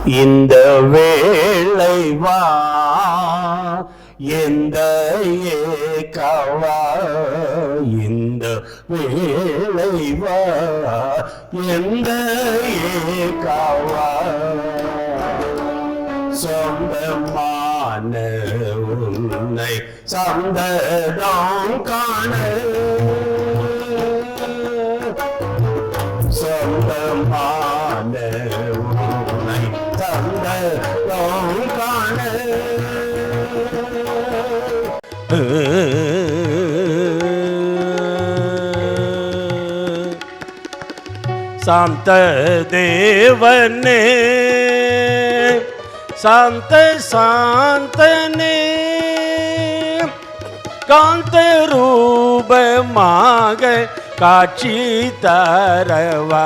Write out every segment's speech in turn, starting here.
இந்த வேளை வா எந்த ஏகவா இந்த வேளை வா எந்த ஏகவா சொந்தமான உன்னை சந்தடம் காண சொந்தமான உன்னை சந்தடம் காண சாந்த தேவனே சாந்த சாந்தனே காந்த ரூபமாக காட்சி தரவா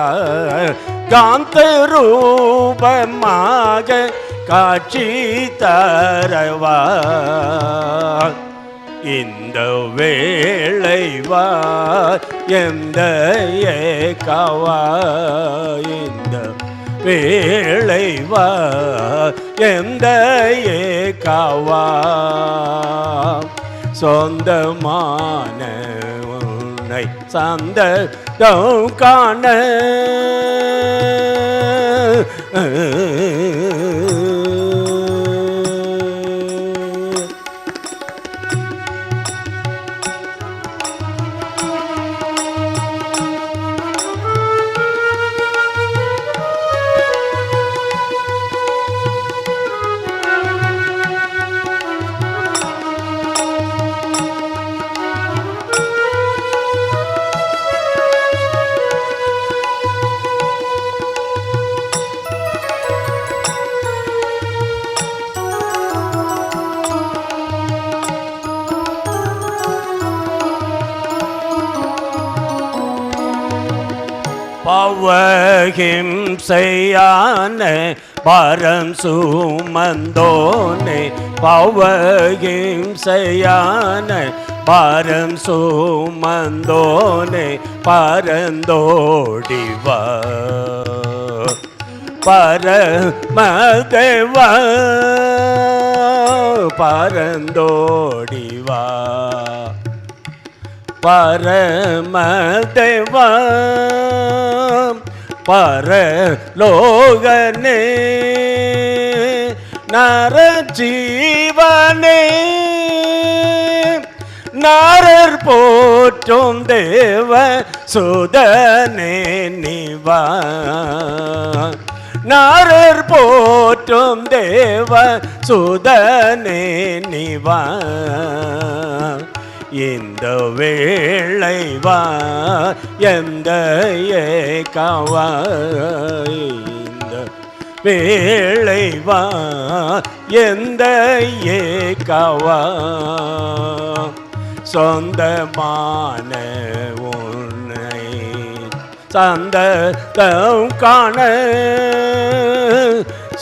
காந்த ரூபமாக காட்சி தரவா இந்த வேளை வா எந்த ஏகவா இந்த வேளை வா எந்த ஏகவா சொந்தமான உன்னை சந்தடம் காண பவஹிம்சையான பரம் சுமந்தோனே பவஹிம்சையான பரம் சுமந்தோனே பரந்தோடிவா பரமதேவா பரந்தோடிவா பரமதேவா பரலோகனே நரஜீவனே நாரர் போற்றும் தேவ சுதனே நிவா நாரர் போற்றும் தேவ சுதனே நிவா இந்த வேளை வா எந்த ஏகவா இந்த வேளை வா எந்த ஏகவா சொந்தமான உன்னை சந்தடம் காண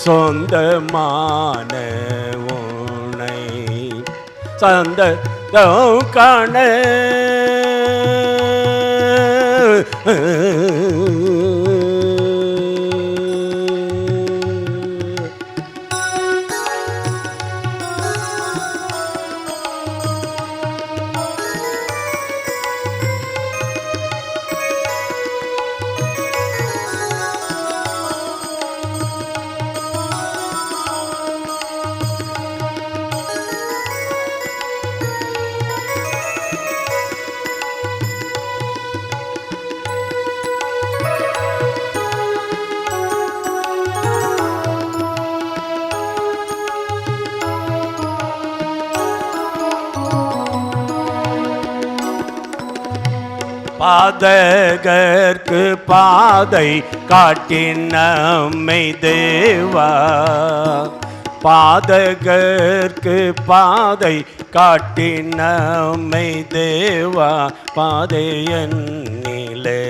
சொந்தமான உன்னை சந்தடம் காண பாதகர்க்கு பாதை காட்டின் நம்மை தேவா பாதகர்க்கு பாதை காட்டின் நம்மை தேவா பாதையன்னிலே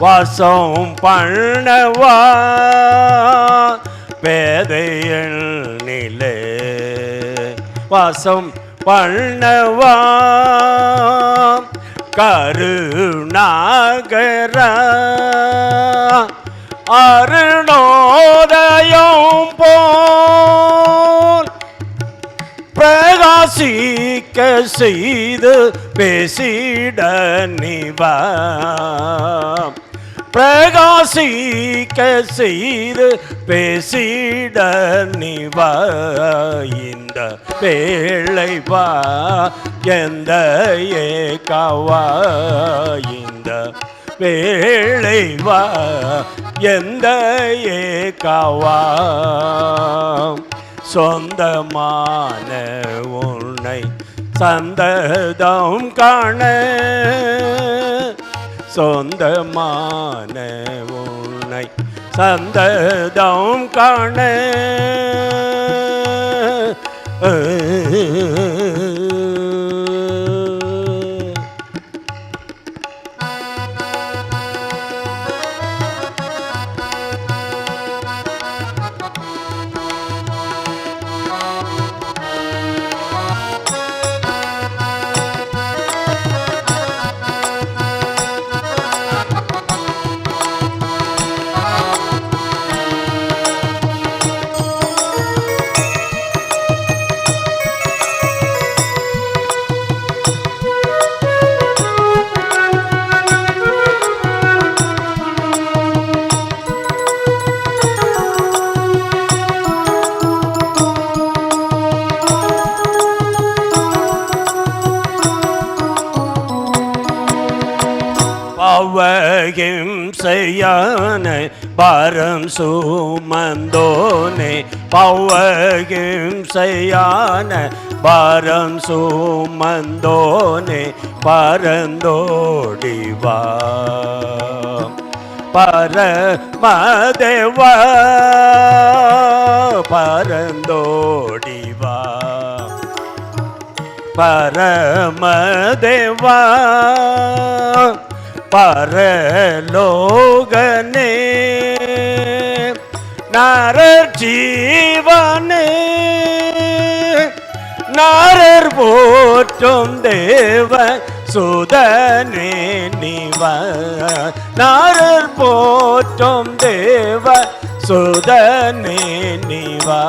வாசம் பண்ணவா பேதையன்னிலே வாசம் பண்ணவா கருணாகர அருணோதயா சூரியோதயம் போல் பிரகாசிக்க செய்து பேசிட நீவா, பிரகாசிக்க செய்து பேசிட நீவா. இந்த வேளை வா எந்த ஏகாவா, இந்த வேளை வா எந்த ஏகாவா. சொந்தமான உன்னை சந்ததம் காண, சொந்தமான உன்னை சந்ததம் காண. பவகிம்சையான பாரம் சுமந்தோனே, பவகிம்சையான பாரம் சுமந்தோனே, பரந்தோடிவா பரமதேவா, பரந்தோடிவா பரமதேவா. பரலோகனே நாரர் ஜீவனே, நாரர் போற்றும் தேவ சுதனே நீவா, நாரர் போற்றும் தேவ சுதனே நீவா.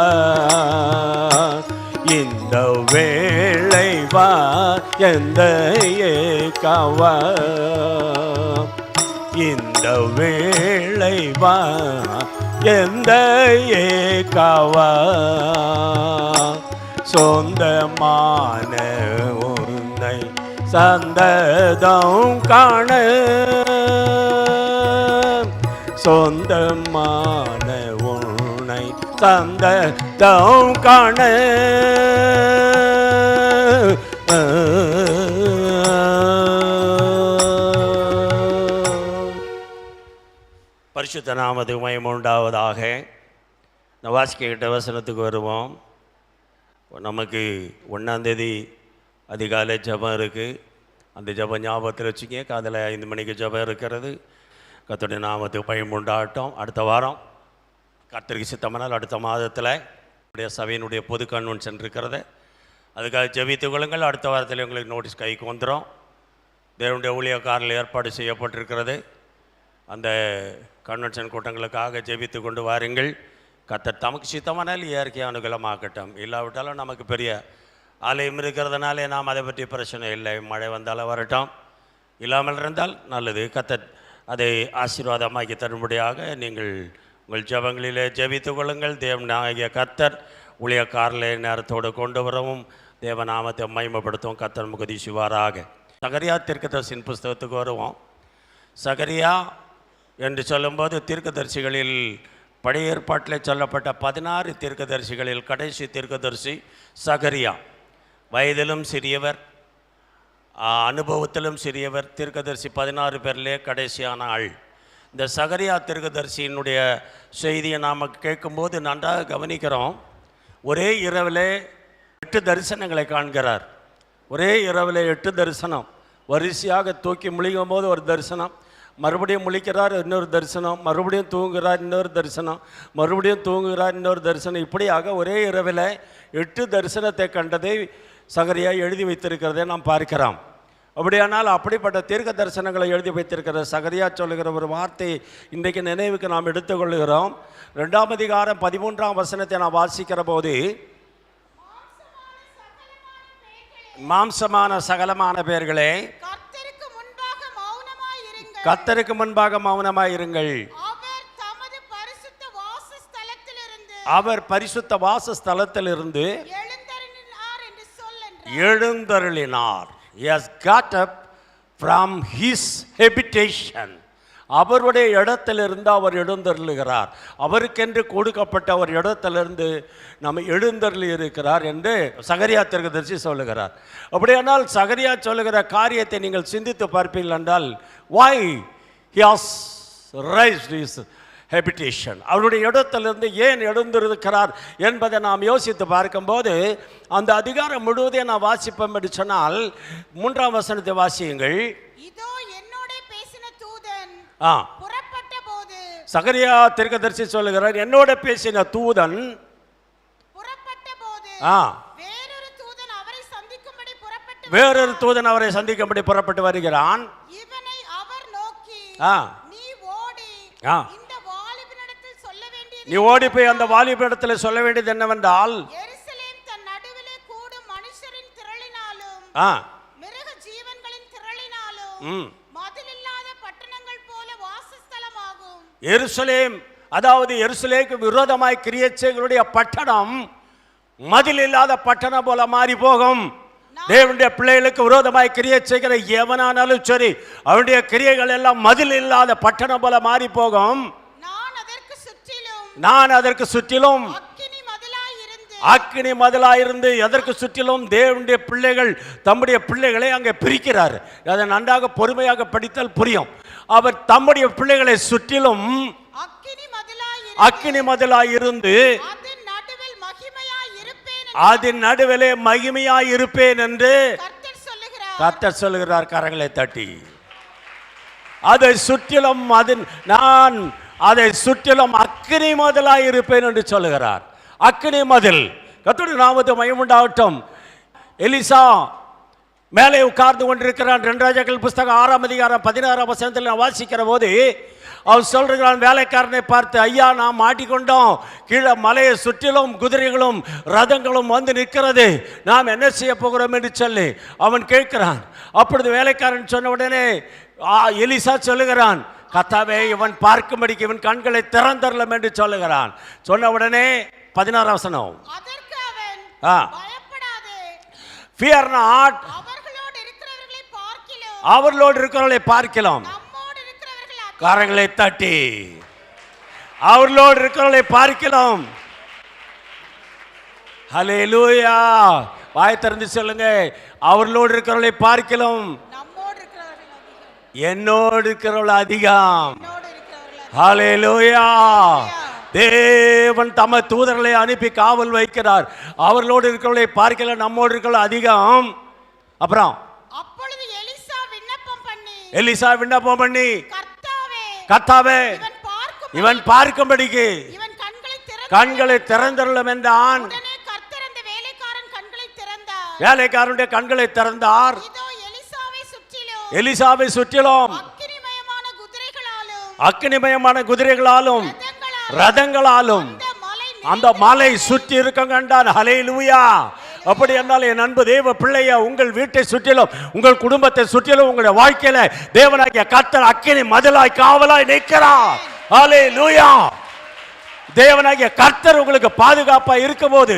இந்த வேளை வா எந்த ஏகாவா, இந்த வேளை வா எந்த ஏகாவா. சொந்தமான உன்னை சந்ததம் காண, சொந்தமான உன்னை சந்ததம் காண. பரிசுத்த நாமத்துக்கு மகிமை உண்டாவதாக. இந்த வாசிக்கிட்ட வசனத்துக்கு வருவோம். நமக்கு 1ஆம் தேதி அதிகாலை ஜபம் இருக்குது. அந்த ஜபம் ஞாபகத்தில் வச்சுக்க. காலையில் 5 மணிக்கு ஜபம் இருக்கிறது. கர்த்தருடைய நாமத்துக்கு மகிமை உண்டாகட்டும். அடுத்த வாரம் கர்த்தருக்கு சித்தமானால் அடுத்த மாதத்தில் நம்முடைய சபையினுடைய பொது கன்வென்ஷன் இருக்கிறது. அதுக்காக ஜெபித்துக் கொள்ளுங்கள். அடுத்த வாரத்தில் உங்களுக்கு நோட்டீஸ் கைக்கு வந்துடும். தேவனுடைய ஊழியக்காரில் ஏற்பாடு செய்யப்பட்டிருக்கிறது. அந்த கன்வென்ஷன் கூட்டங்களுக்காக ஜெபித்து கொண்டு வாருங்கள். கர்த்தர் தமக்கு சித்தமானால் இயற்கை அனுகூலமாக்கட்டும். இல்லாவிட்டாலும் நமக்கு பெரிய ஆலயம் இருக்கிறதுனாலே நாம் அதை பற்றி பிரச்சனை இல்லை. மழை வந்தாலும் வரட்டும், இல்லாமல் இருந்தால் நல்லது. கர்த்தர் அதை ஆசீர்வாதமாக்கி தரும்படியாக நீங்கள் உங்கள் ஜெபங்களிலே ஜெபித்துக் கொள்ளுங்கள். தேவனாகிய கர்த்தர் ஊழியக்காரர்களை நேரத்தோடு கொண்டு வரவும் தேவநாமத்தை மகிமைப்படுத்தும். கர்த்தர் முகதி சிவாராக. சகரியா தீர்க்கதரிசியின் புஸ்தகத்துக்கு வருவோம். சகரியா என்று சொல்லும்போது தீர்க்கதரிசிகளில் பழைய ஏற்பாட்டில் சொல்லப்பட்ட 16 தீர்க்கதரிசிகளில் கடைசி தீர்க்கதரிசி சகரியா. வயதிலும் சிறியவர், அனுபவத்திலும் சிறியவர். தீர்க்கதரிசி 16 பேரிலே கடைசியான ஆள். இந்த சகரியா தீர்க்கதரிசியினுடைய செய்தியை நாம் கேட்கும்போது நன்றாக கவனிக்கிறோம். ஒரே இரவில் 8 தரிசனங்களை காண்கிறார். ஒரே இரவில் 8 தரிசனம். வரிசையாக தூக்கி முழிக்கும் போது ஒரு தரிசனம், மறுபடியும் முழிக்கிறார், இன்னொரு தரிசனம், மறுபடியும் தூங்குகிறார், இன்னொரு தரிசனம், மறுபடியும் தூங்குகிறார், இன்னொரு தரிசனம். இப்படியாக ஒரே இரவில் 8 தரிசனத்தை கண்டதை சகரியா எழுதி வைத்திருக்கிறதை நாம் பார்க்கிறோம். அப்படியானால் அப்படிப்பட்ட தீர்க்க தரிசனங்களை எழுதி வைத்திருக்கிற சகரியா சொல்லுகிற ஒரு வார்த்தை இன்றைக்கு நினைவுக்கு நாம் எடுத்துக்கொள்கிறோம். 2ஆம் அதிகாரம் 13ஆம் வசனத்தை நாம் வாசிக்கிற போது, மாம்சமான சகலமான பேர்களே கர்த்தருக்கு முன்பாக மௌனமாய் இருங்கள். அவர் பரிசுத்த வாசஸ்தலத்திலிருந்து எழுந்தருளினார். He has got up from his habitation. அவருடைய இடத்திலிருந்து அவர் எழுந்தருளுகிறார். அவருக்கென்று கொடுக்கப்பட்ட ஒரு இடத்திலிருந்து நம்ம எழுந்தருளி இருக்கிறார் என்று சகரியா தீர்க்கதரிசி சொல்லுகிறார். அப்படியானால் சகரியா சொல்லுகிற காரியத்தை நீங்கள் சிந்தித்து பார்ப்பீர்கள் என்றால், why he has raised his habitation, அவருடைய இடத்திலிருந்து ஏன் எழுந்திருக்கிறார் என்பதை நாம் யோசித்து பார்க்கும்போது, அந்த அதிகாரம் முழுவதையும் நான் வாசிப்போம் என்று சொன்னால் 3ஆம் வசனத்தை வாசியுங்கள். இதோ என்னோட பேசின தூதன் புறப்பட்ட போது, சகரியா தீர்க்கதரிசி சொல்லுகிறார், என்னோட பேசின தூதன் புறப்பட்ட போது வேறொரு தூதன் அவரை சந்திக்கும்படி புறப்பட்டு வருகிறான். இவனை அவர் நோக்கி, நீ ஓடி நீ ஓடி போய் அந்த வாலிபனிடத்தில் சொல்ல வேண்டியது என்னவென்றால், எருசலேம் தன் நடுவிலே கூடும் மனுஷரின் திரளினாலும் மிருக ஜீவன்களின் திரளினாலும் மதிலில்லாத பட்டணங்கள் போல வாசஸ்தலமாகும். எருசலேம், அதாவது எருசலேமுக்கு விரோதமாய் கிரியை செய்கிறவருடைய பட்டணம் மதில் இல்லாத பட்டணம் போல மாறி போகும். தேவனுடைய பிள்ளைகளுக்கு விரோதமாய் கிரியை செய்கிற எவனானாலும் சரி, அவனுடைய கிரியைகள் எல்லாம் மதில் இல்லாத பட்டணம் போல மாறி போகும். நான் அதற்கு சுற்றிலும் அக்கினி மதிலாயிருந்து எதற்கு சுற்றிலும் தேவனுடைய பிள்ளைகள் தம்முடைய பிள்ளைகளை அங்கே பிரிக்கிறார். அதை நன்றாக பொறுமையாக படித்தால் புரியும். அவர் தம்முடைய பிள்ளைகளை சுற்றிலும் அக்கினி மதிலாயிருந்து அதன் நடுவிலே மகிமையாய் இருப்பேன் என்று கர்த்தர் சொல்லுகிறார். கரங்களை தட்டி அதை சுற்றிலும் நான் அதை சுற்றிலும் அக்கினி மதிலாய் இருப்பேன் என்று சொல்லுகிறார். அக்கினி மதில். கர்த்தருடைய நாமத்துக்கு மகிமை உண்டாகட்டும். எலிசா மேலே உட்கார்ந்து கொண்டிருக்கிறான். 2 ராஜாக்கள் புஸ்தகம் 6ஆம் அதிகாரம் 16ஆம் வசனத்தில் நான் வாசிக்கிற போது அவர் சொல்கிறான், வேலைக்காரனை பார்த்து, ஐயா நாம் மாட்டிக்கொண்டோம், கீழே மலையை சுற்றிலும் குதிரைகளும் ரதங்களும் வந்து நிற்கிறது, நாம் என்ன செய்ய போகிறோம் என்று சொல்லி அவன் கேட்கிறான். அப்பொழுது வேலைக்காரன் சொன்ன உடனே எலிசா சொல்லுகிறான், கர்த்தாவே இவன் பார்க்கும்படிக்கு இவன் கண்களை திறந்தரலாம் என்று சொல்லுகிறான். சொன்ன உடனே 16ஆம் வசனம், fear not, அவர்களோடு இருக்கிறவர்களை பார்க்கலாம். கரங்களை தட்டி அவர்களோடு இருக்கிறவர்களை பார்க்கலாம். ஹல்லேலூயா. வாய் திறந்து சொல்லுங்க, அவர்களோடு இருக்கிறவர்களை பார்க்கலாம், என்னோடு இருக்கிறவர்கள் அதிகம். ஹல்லேலூயா. தேவன் தம தூதர்களை அனுப்பி காவல் வைக்கிறார். அவர்களோடு இருக்கிறவர்களை பார்க்கல, நம்மோடு இருக்கிற அதிகம். அப்புறம் எலிசா விண்ணப்பம் பண்ணி, கர்த்தாவே இவன் பார்க்கும்படிக்கு கண்களை திறந்தருளும் என்றான். வேலைக்காரனுடைய கண்களை திறந்தார். எலிசாவை சுற்றிலும் அக்கினிமயமான குதிரைகளாலும் ரதங்களாலும் அந்த மலை சுற்றி இருக்க கண்டான். ஹல்லேலூயா. அப்படி என்றால் என் அன்பு தேவ பிள்ளைய, உங்கள் வீட்டை சுற்றிலும் உங்கள் குடும்பத்தை சுற்றிலும் உங்களுடைய வாழ்க்கையில தேவனாகிய கர்த்தர் அக்கினி மதிலாய் காவலாய் நிற்கிறார். ஹல்லேலூயா. தேவனாகிய கர்த்தர் உங்களுக்கு பாதுகாப்பா இருக்கும் போது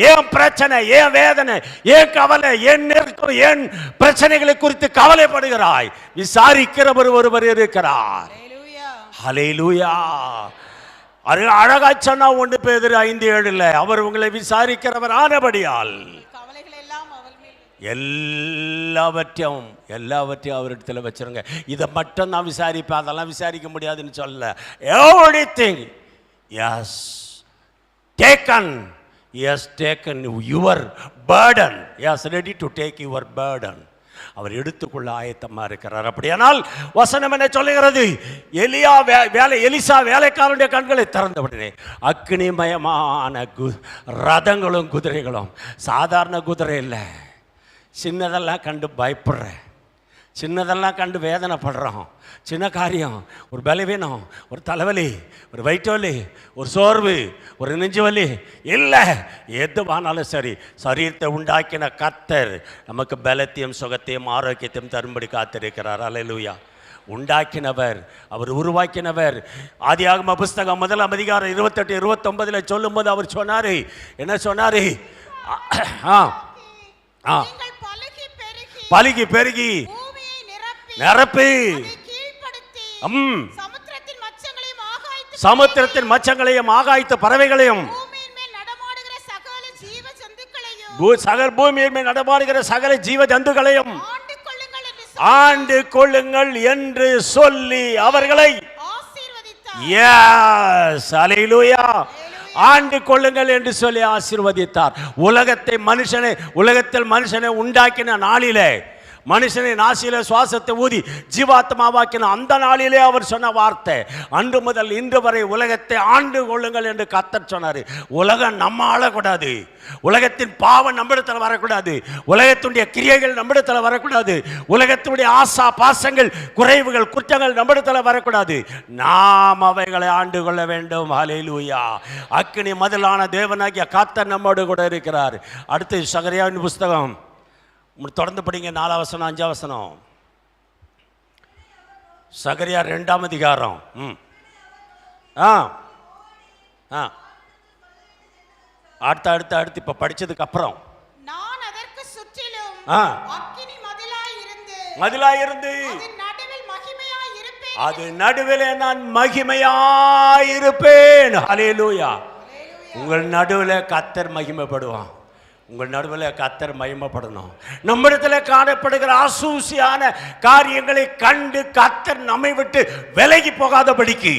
ஏன் பிரச்சனை, ஏன் வேதனை, ஏன் கவலை, ஏன் நெருக்கம், ஏன் பிரச்சனைகளை குறித்து கவலைப்படுகிறாய்? விசாரிக்கிறவர் ஒருவர் இருக்கிறார். ஹல்லேலூயா. அழகா சொன்னா 1 பேதுரு 5:7 அவர் உங்களை விசாரிக்கிறவர் ஆனபடியால் எல்லாவற்றையும் அவரிடத்தில் வச்சிருங்க. இதை மட்டும் நான் விசாரிப்பேன், அதெல்லாம் விசாரிக்க முடியாதுன்னு சொல்ல. everything yes taken, he has taken your burden, he is ready to take your burden. அவர் எடுத்துக்கொள்ள ஆயத்தமா இருக்கிறார். அப்படியானால் வசனம் என்ன சொல்லுகிறது? எலிசா வேலைக்காரனுடைய கண்களை திறந்த உடனே அக்னிமயமான ரதங்களும் குதிரைகளும், சாதாரண குதிரை இல்லை, சின்னதெல்லாம் கண்டு பயப்படுற சின்னதெல்லாம் கண்டு வேதனைப்படுறோம். சின்ன காரியம், ஒரு பலவீனம், ஒரு தலைவலி, ஒரு வயிற்று வலி, ஒரு சோர்வு, ஒரு நெஞ்சு வலி, இல்லை எதுவானாலும் சரி, சரீரத்தை உண்டாக்கின கர்த்தர் நமக்கு பலத்தையும் சுகத்தையும் ஆரோக்கியத்தையும் தரும்படி காத்திருக்கிறார். அல்லேலூயா. உண்டாக்கினவர், அவர் உருவாக்கினவர். ஆதியாகம புஸ்தகம் 1 அதிகாரம் 28 29 சொல்லும்போது அவர் சொன்னாரு, என்ன சொன்னாரு? பலுகி பெருகி நிரப்பி சமுத்திரத்தின் மச்சங்களையும் ஆகாயத்து பறவைகளையும் பூமியின் மேல் நடமாடுகிற சகல ஜீவ ஜந்துக்களையும் ஆண்டு கொள்ளுங்கள் என்று சொல்லி அவர்களை ஆண்டு கொள்ளுங்கள் என்று சொல்லி ஆசீர்வதித்தார். உலகத்தில் மனுஷனை உண்டாக்கின நாளிலே, மனுஷனை நாசியில சுவாசத்தை ஊதி ஜீவாத்மாவாக்கின அந்த நாளிலே அவர் சொன்ன வார்த்தை, அன்று முதல் இன்று வரை உலகத்தை ஆண்டு கொள்ளுங்கள் என்று கர்த்தர் சொன்னார். உலகம் நம்ம ஆளக்கூடாது, உலகத்தின் பாவம் நம்மிடத்தில் வரக்கூடாது, உலகத்துடைய கிரியைகள் நம்மிடத்தில் வரக்கூடாது, உலகத்துடைய ஆசா பாசங்கள் குறைவுகள் குற்றங்கள் நம்மிடத்தில் வரக்கூடாது. நாம் அவைகளை ஆண்டு கொள்ள வேண்டும். ஹல்லேலூயா. அக்கினி மதிலான தேவனாகிய கர்த்தர் நம்மோடு கூட இருக்கிறார். அடுத்து சகரியாவின் புஸ்தகம் தொடர்ந்து படிங்க. 4 வசனம் 5 வசனம். சகரியா 2 அதிகாரம். அடுத்து இப்ப படிச்சதுக்கு அப்புறம் நான் அதற்கு சுற்றிலும் அக்கினி மதிலாயிருந்து அது நடுவில் நான் மகிமையாயிருப்பேன். ஹல்லேலூயா. உங்கள் நடுவில் கர்த்தர் மகிமைப்படுவான். உங்கள் நடுவில் கர்த்தர் மகிமைப்படணும். நம்மிடத்தில் காணப்படுகிற அசூசியான காரியங்களை கண்டு கர்த்தர் நம்மை விட்டு விலகி போகாதபடிக்கு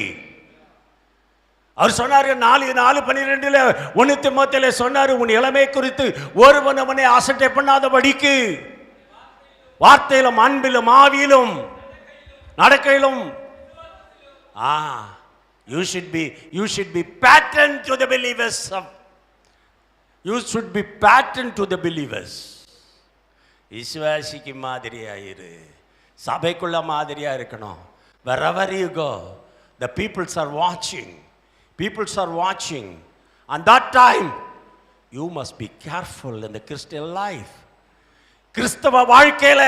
அவர் சொன்னார். 4:12 1 தீமோத்தேயுல சொன்னார், உன் இளமை குறித்து ஒருவன் அவனை அசட்டை பண்ணாதபடிக்கு வார்த்தையிலும் அன்பிலும் ஆவியிலும் நடக்கையிலும் you should be pattern to the believers. You should be pattern to the believers. விசுவாசிக்கு மாதிரியாயிரு, சபைக்குள்ள மாதிரியா இருக்கணும். Wherever you go, the peoples are watching. And that time you must be careful in the Christian life. கிறிஸ்தவ வாழ்க்கையில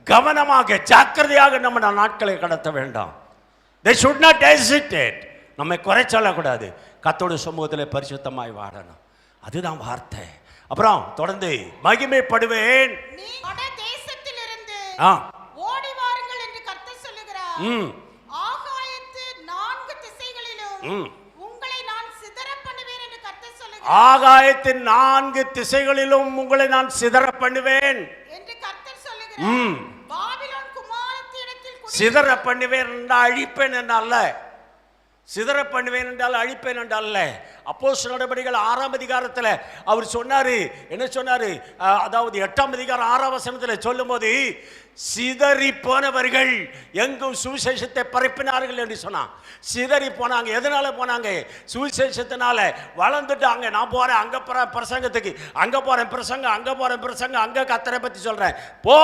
கவனமாக ஜாக்கிரதையாக நம்ம நாட்களை கடத்த வேண்டாம். They should not hesitate. நம்மை குறை சொல்லக்கூடாது. கர்த்தருடைய சமூகத்தில் பரிசுத்தமாய் வாழணும். அதுதான் வார்த்தை. அப்புறம் தொடர்ந்து மகிமைப்படுவேன். தேசத்திலிருந்து ஓடி வாருங்கள் என்று கர்த்தர் சொல்லுகிறார். ஆகாயத்து 4 திசைகளிலும் உங்களை நான் சிதற பண்ணுவேன் என்று கர்த்தர் சொல்லுகிறார். ஆகாயத்தின் 4 திசைகளிலும் உங்களை நான் சிதற பண்ணுவேன் என்று கர்த்தர் சொல்லுகிறார். பாபிலோன் குமாரத்தினிடத்தில் சிதற பண்ணுவேன் என்றால் அழிப்பேன் என்றல்ல. சிதற பண்ணுவேன் என்றால் அழிப்பேன் என்றல்ல. அப்போஸ்தலர் நடபடிகள் 6 அதிகாரத்தில் அவர் சொன்னாரு, என்ன சொன்னாரு? அதாவது 8 அதிகாரம் 6 வசனத்தில் சொல்லும்போது, சிதறி போனவர்கள் எங்கும் சுவிசேஷத்தை பரப்பினார்கள் என்று சொன்னான். சிதறி போனாங்க. எதனால போனாங்க? சுவிசேஷத்தினால வளர்ந்துட்டாங்க. நான் போறேன் அங்க போறேன் பிரசங்கத்துக்கு, அங்க போறேன் பிரசங்கம், அங்க போறேன் பிரசங்கம், அங்க கர்த்தரை பத்தி சொல்றேன். போ,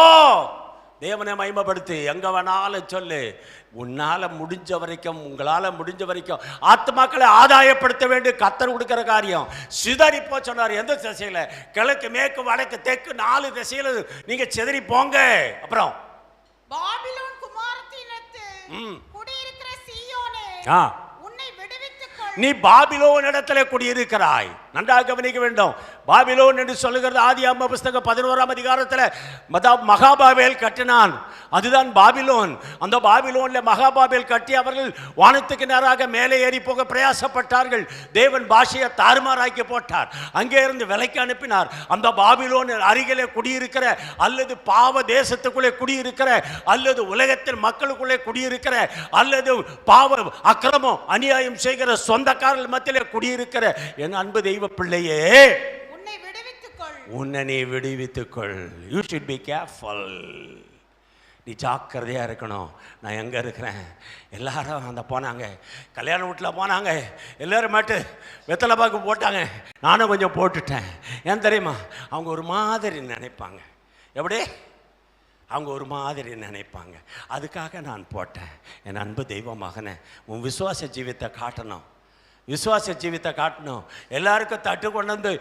தேவனை மகிமைப்படுத்து, எங்க வேணாலும் சொல்லு. உன்னால முடிஞ்ச வரைக்கும், உங்களால முடிஞ்ச வரைக்கும் ஆத்மாக்களை ஆதாயப்படுத்த வேண்டிய கர்த்தர் கொடுக்கிற காரியம். சிதறி போ சொன்னார். எந்த திசையில? கிழக்கு மேற்கு வடக்கு தெற்கு 4 திசையில நீங்க சிதறி போங்க. அப்புறம் பாபிலோன் குமாரத்தினிடத்தில் குடியிருக்கிற சீயோனே, உன்னை விடுவித்துக்கொள். நீ பாபிலோன் இடத்துல குடியிருக்கிறாய். நன்றாக கவனிக்க வேண்டும். பாபிலோன் என்று சொல்லுகிறது ஆதியாகம புஸ்தகம் 11 அதிகாரத்தில் மகாபாபேல் கட்டினான். அதுதான் பாபிலோன். அந்த பாபிலோன்ல மகாபாபேல் கட்டி அவர்கள் வானத்துக்கு நேராக மேலே ஏறி போக பிரயாசப்பட்டார்கள். தேவன் பாஷையை தாறுமாறாக்கி போட்டார். அங்கே இருந்து விலைக்கு அனுப்பினார். அந்த பாபிலோன் அருகிலே குடியிருக்கிற, அல்லது பாவ தேசத்துக்குள்ளே குடியிருக்கிற, அல்லது உலகத்தின் மக்களுக்குள்ளே குடியிருக்கிற, அல்லது பாவ அக்கிரமம் அநியாயம் செய்கிற சொந்தக்காரர்கள் மத்தியிலே குடியிருக்கிற என் அன்பு தெய்வ பிள்ளையே, உன்னை நீ விடுவித்துக்கொள். You should be careful. நீ ஜாக்கிரதையா இருக்கணும். நான் எங்க இருக்கிறேன்? எல்லாரும் அந்த போனாங்க, கல்யாண வீட்டில் போனாங்க, எல்லாரும் மாட்டு வெத்தலை பாக்கு போட்டாங்க, நானும் கொஞ்சம் போட்டுட்டேன். ஏன் தெரியுமா? அவங்க ஒரு மாதிரி நினைப்பாங்க. எப்படி? அவங்க ஒரு மாதிரி நினைப்பாங்க. அதுக்காக நான் போட்டேன். என் அன்பு தெய்வ மகனே, உன் விசுவாச ஜீவித்தை காட்டணும், விசுவாச ஜீவித்தை காட்டணும். எல்லாருக்கும் தட்டு கொண்டு வந்து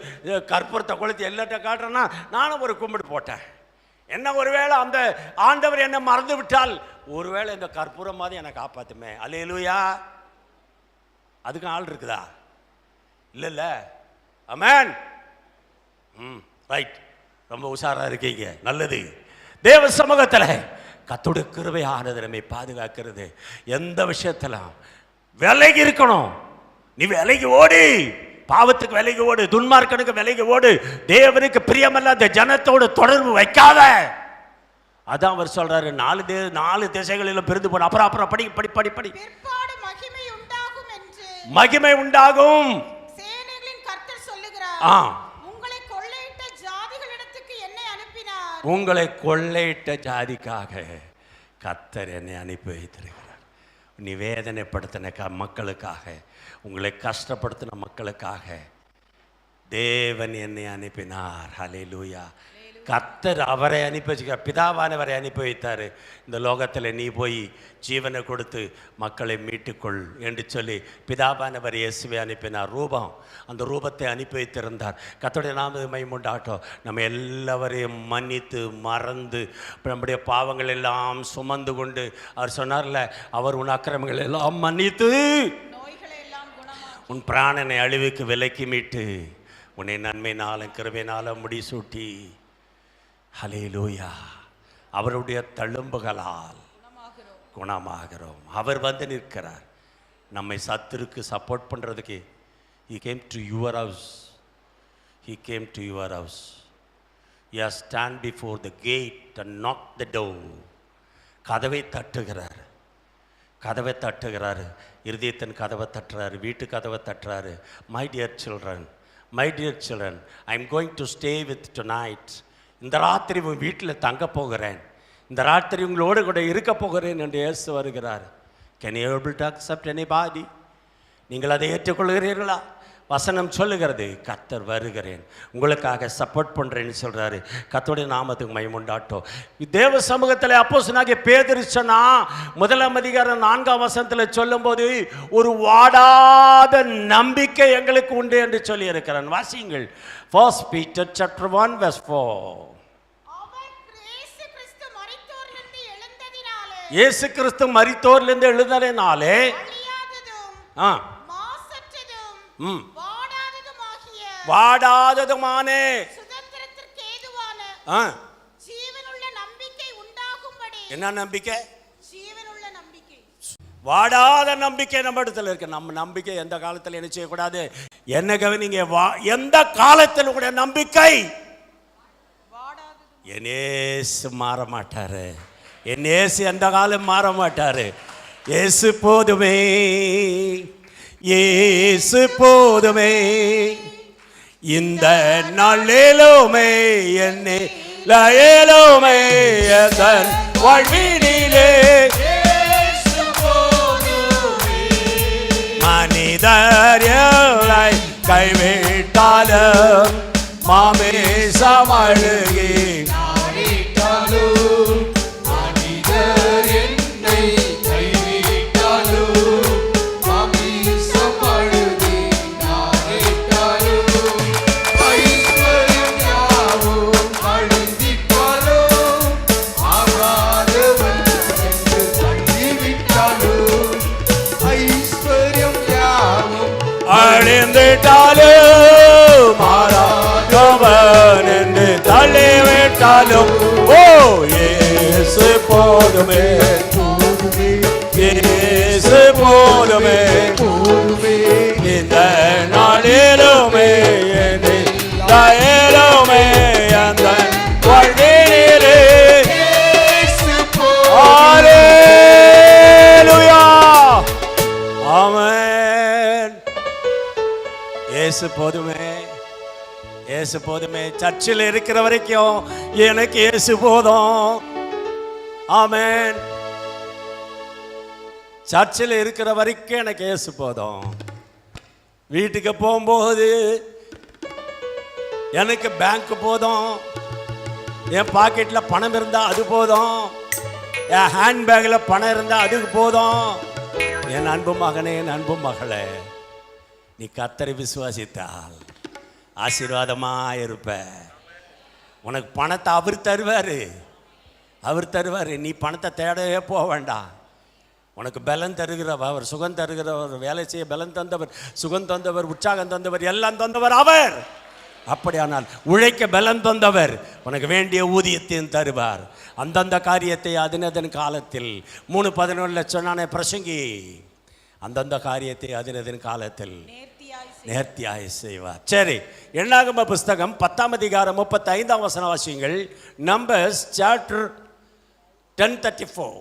கற்பூரத்தை கொளுத்தி எல்லாட்ட காட்டுறேன்னா நானும் ஒரு கும்பிடு போட்டேன். என்ன ஒருவேளை அந்த ஆண்டவர் என்னை மறந்து விட்டால் ஒருவேளை இந்த கற்பூரம் மாதிரி என்னை காப்பாற்றுமே. அல்லேலூயா. அதுக்கு ஆள் இருக்குதா? இல்லைல்ல. ஆமென். ரைட். ரொம்ப உஷாராக இருக்கீங்க. நல்லது. தேவ சமூகத்தில் கர்த்தருடைய கிருபையானது நம்மை பாதுகாக்கிறது. எந்த விஷயத்தில் விலகி இருக்கணும். நீ விலகி ஓடி, பாவத்துக்கு விலகி ஓடு, துன்மார்க்கனுக்கு விலகி ஓடு, தேவனுக்கு பிரியமல்லாத ஜனத்தோடு தொடர்பு வைக்காத. அதான் அவர் சொல்றாரு, 4 திசைகளிலும் பிரிந்து போன. அப்புறம் படி படி படி படி. மகிமை உண்டாகும் என்று மகிமை உண்டாகும் சேனைகளின் கர்த்தர் சொல்லுகிறார். உங்களை கொள்ளையிட்ட ஜாதிகளிடத்துக்கு என்னை அனுப்பினார். உங்களை கொள்ளையிட்ட ஜாதிக்காக கர்த்தர் என்னை அனுப்பி வைத்திருக்கிறார். நீ வேதனைப்படுத்தின மக்களுக்காக, உங்களை கஷ்டப்படுத்தின மக்களுக்காக தேவன் என்னை அனுப்பினார். ஹல்லேலூயா. கர்த்தர் அவரை அனுப்பி வச்சுக்க, பிதாவானவரை அனுப்பி வைத்தார். இந்த லோகத்தில் நீ போய் ஜீவனை கொடுத்து மக்களை மீட்டுக்கொள் என்று சொல்லி பிதாவானவர் இயேசுவை அனுப்பினார். ரூபம், அந்த ரூபத்தை அனுப்பி வைத்திருந்தார். கர்த்தருடைய நாமத்தை மகிமையுண்டாகட்டும். நம்ம எல்லாவரையும் மன்னித்து மறந்து நம்முடைய பாவங்கள் எல்லாம் சுமந்து கொண்டு அவர் சொன்னார்ல, அவர் உன் அக்கிரமங்கள் எல்லாம் மன்னித்து உன் பிராணனை அழிவுக்கு விலக்கி மீட்டு உன்னை நன்மைனாலும் கிருபையினாலும் முடிசூட்டி, ஹல்லேலூயா, அவருடைய தழும்புகளால் குணமாகிறோம். அவர் வந்து நிற்கிறார். நம்மை சத்துருக்கு சப்போர்ட் பண்ணுறதுக்கு he came to your house. He came to your house. He has stand before the gate and knock the door. கதவை தட்டுகிறார். கதவை தட்டுகிறாரு. இருதயத்தின் கதவை தட்டுறாரு. வீட்டு கதவை தட்டுறாரு. My dear children, I am going to stay with tonight. இந்த ராத்திரி உன் வீட்டில் தங்க போகிறேன், இந்த ராத்திரி உங்களோடு கூட இருக்க போகிறேன் என்று இயேசு வருகிறார். Can you able to accept anybody? நீங்கள் அதை ஏற்றுக்கொள்கிறீர்களா? வசனம் சொல்லுகிறது, கர்த்தர் வருகிறேன், உங்களுக்காக சப்போர்ட் பண்ணுறேன்னு சொல்கிறாரு. கர்த்தருடைய நாமத்துக்கு மகிமை உண்டாகட்டும். தேவ சமூகத்தில் அப்போஸ்தலனாகிய பேதுரு சொன்னா 1 அதிகாரம் 4ஆம் வசனத்தில் சொல்லும்போது, ஒரு வாடாத நம்பிக்கை எங்களுக்கு உண்டு என்று சொல்லி இருக்கிறான். வாசியுங்கள். 1 Peter chapter 1 verse 4. இயேசு கிறிஸ்து மரித்தோரிலிருந்து எழுந்ததினாலே வாடாததுமான என்ன நம்பிக்கை? வாடாத நம்பிக்கை நம்ம இடத்துல இருக்கு. நம்ம நம்பிக்கை எந்த காலத்தில் என்ன செய்யக்கூடாது? என்ன கவனிங்க, எந்த காலத்தில் கூட நம்பிக்கை என்னேசு மாற மாட்டாரு. என்னேசு எந்த காலம் மாற மாட்டாரு. இயேசு போதுமே, இயேசு போதுமே, இந்த நாளிலுமே என்னை லயலுமே எதன் வாழ்வினிலே மனிதர் எல்லை கைவிட்டாலும் மாமேசம் அழுகி அழிந்திட்டாலும் மாறாதவன் என்று தள்ளிவிட்டாலும், ஓ இயேசு போதுமே, இயேசு போதுமே, இந்த நாளிலுமே என்னை லயலுமே அந்த வாழ்வினிலே. ஹல்லேலூயா, ஆமென். இயேசு போதுமே, இயேசு போதுமே. சர்ச்சில் இருக்கிற வரைக்கும் எனக்கு இயேசு போதும். ஆமென். சர்ச்சில் இருக்கிற வரைக்கும் எனக்கு இயேசு போதும். வீட்டுக்கு போகும்போது எனக்கு பேங்க் போதும், என் பாக்கெட்டில் பணம் இருந்தால் அது போதும், என் ஹேண்ட்பேக்கில் பணம் இருந்தால் அதுக்கு போதும். என் அன்பு மகனே, என் அன்பு மகளே, நீ கர்த்தரை விசுவாசித்தால் ஆசீர்வாதமாக இருப்ப. உனக்கு பணத்தை அவர் தருவார், அவர் தருவார். நீ பணத்தை தேடவே போக வேண்டாம். உனக்கு பலன் தருகிறவர், அவர் சுகம் தருகிறவர், வேலை செய்ய பலன் தந்தவர், சுகம் தந்தவர், உற்சாகம் தந்தவர், எல்லாம் தந்தவர் அவர். அப்படியானால் உழைக்க பலன் தந்தவர் உனக்கு வேண்டிய ஊதியத்தையும் தருவார். அந்தந்த காரியத்தை அதனதன் காலத்தில் 3:11 சொன்னானே பிரசங்கி, அந்தந்த காரியத்தை அதனதன் காலத்தில் நேர்த்தியாய் செய்வார். சரி, எண்ணாகம புஸ்தகம் 10ஆம் அதிகாரம் 35ஆம் வசனம் வாசியுங்கள். Numbers chapter 10:34.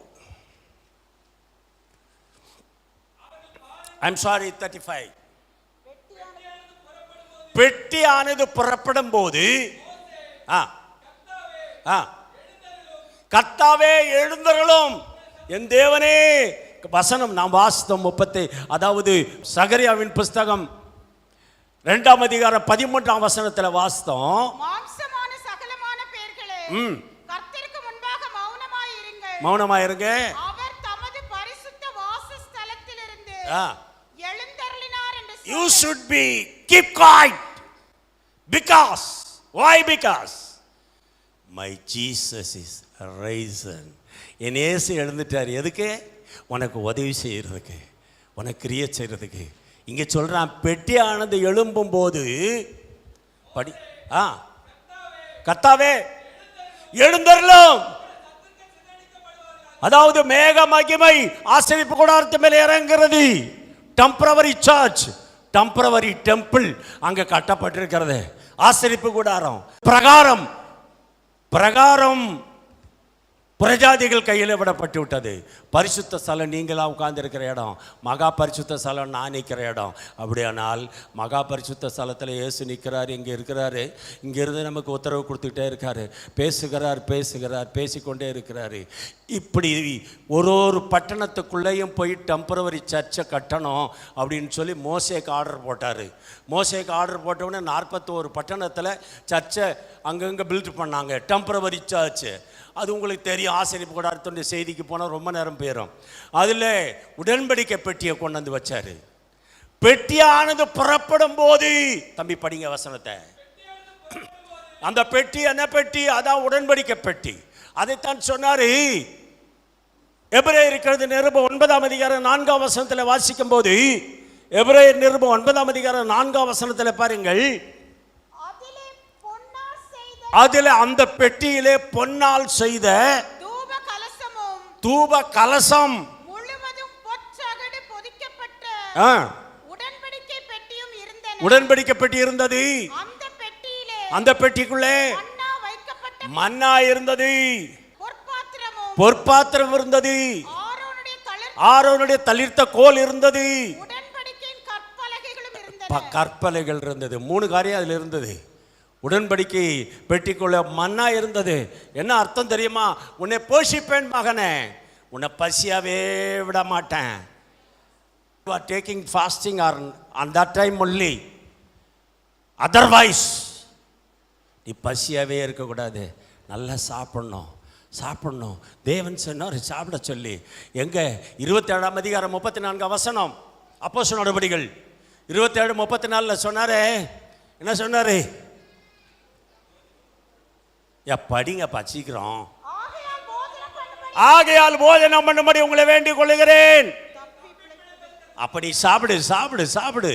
I'm sorry, 35. பெட்டியானது புறப்படும் போது கர்த்தாவே எழுந்தருளும், என் தேவனே. வசனம் நாம் வாசித்தோம் 30, அதாவது சகரியாவின் புஸ்தகம் 2ஆம் அதிகாரம் 13ஆம் வசனத்தில் வாசித்தோம். மாம்சமான சகலமான பேர்களே, கர்த்தருக்கு முன்பாக மௌனமாயிருங்கள். மௌனமாயிருங்க. அவர் தமது பரிசுத்த வாசஸ்தலத்திலிருந்து எழுந்தருளினார் என்று You should be keep quiet. Because why? Because my Jesus is risen. என் இயேசு எழுந்துட்டார். எதுக்கு? உனக்கு உதவி செய்யறதுக்கு, உனக்கு கிரியை செய்யறதுக்கு. இங்கே சொல்றான், பெட்டியானது எழும்பும் போது படி கர்த்தாவே எழுந்தருளும். அதாவது மேக மகிமை ஆசரிப்பு கூடாரத்து மேலே இறங்குறது. டெம்பரவரி சர்ச், டெம்பரவரி டெம்பிள் அங்கே கட்டப்பட்டிருக்கிறது. ஆசரிப்பு கூடாரம் பிரகாரம் பிரகாரம் புரஜாதிகள் கையில் விடப்பட்டு விட்டது. பரிசுத்த ஸ்தலம் நீங்களாக உட்கார்ந்துருக்கிற இடம், மகா பரிசுத்த ஸ்தலம் நான் நிற்கிற இடம். அப்படியானால் மகா பரிசுத்த ஸ்தலத்தில் இயேசு நிற்கிறார், இங்கே இருக்கிறாரு. இங்கேருந்து நமக்கு உத்தரவு கொடுத்துக்கிட்டே இருக்காரு, பேசுகிறார் பேசுகிறார் பேசிக்கொண்டே இருக்கிறாரு. இப்படி ஒரு பட்டணத்துக்குள்ளேயும் போய் டெம்பரவரி சர்ச்சை கட்டணும் அப்படின்னு சொல்லி மோசேக்கு ஆர்டர் போட்டார். மோசேக்கு ஆர்டர் போட்டவுடனே 41 பட்டணத்தில் சர்ச்சை அங்கங்கே பில்ட் பண்ணாங்க, டெம்பரவரி சர்ச்சு. அது உங்களுக்கு தெரியும். ஆசரிப்பு கூடாரத்துடைய செய்திக்கு போனால் ரொம்ப நேரம் போயிடும். அதில் உடன்படிக்கை பெட்டியை கொண்டு வந்து வச்சார். பெட்டியானது புறப்படும் போது, தம்பி படிங்க வசனத்தை. அந்த பெட்டி என்ன பெட்டி? அதான் உடன்படிக்கை பெட்டி. அதைத்தான் சொன்னார். எபிரேயர் இருக்கிறது நிருபம் 9ஆம் அதிகாரம் 4ஆம் வசனத்தில் வாசிக்கும் போது, எபிரேயர் நிருபம் 9ஆம் அதிகாரம் 4ஆம் வசனத்தில் பாருங்கள். அதில் அந்த பெட்டியிலே பொன்னால் செய்த தூப கலசம் முழுவதும் பொற்சகடு பொதிக்கப்பட்ட உடன்படிக்கை பெட்டி இருந்தது. அந்த பெட்டிக்குள்ளே மன்னா இருந்தது, பொற்பாத்திரம் இருந்தது, ஆரோனுடைய தளிர்த்த கோல் இருந்தது, கற்பலகைகள் இருந்தது. 3 காரியம் அதில் இருந்தது. உடன்படிக்கை பெட்டிக்குள்ள மன்னா இருந்தது. என்ன அர்த்தம் தெரியுமா? உன்னை போஷிப்பேன் மகனே, உன்னை பசியாவே விட மாட்டேன். You are taking fasting or on that time only. Otherwise நீ பசியாவே இருக்கக்கூடாது, நல்லா சாப்பிடணும் சாப்பிடணும். தேவன் சொன்னார் சாப்பிட சொல்லி. எங்க 27ஆம் அதிகாரம் 34ஆம் வசனம், அப்போஸ்தலர் நடபடிகள் 27:34 சொன்னாரே. என்ன சொன்னாரு? படிங்க பச்சிக்கிறோம். ஆகையால் போஜனம் பண்ணும்படி உங்களை வேண்டிக் கொள்ளுகிறேன். அப்படி சாப்பிடு சாப்பிடு சாப்பிடு.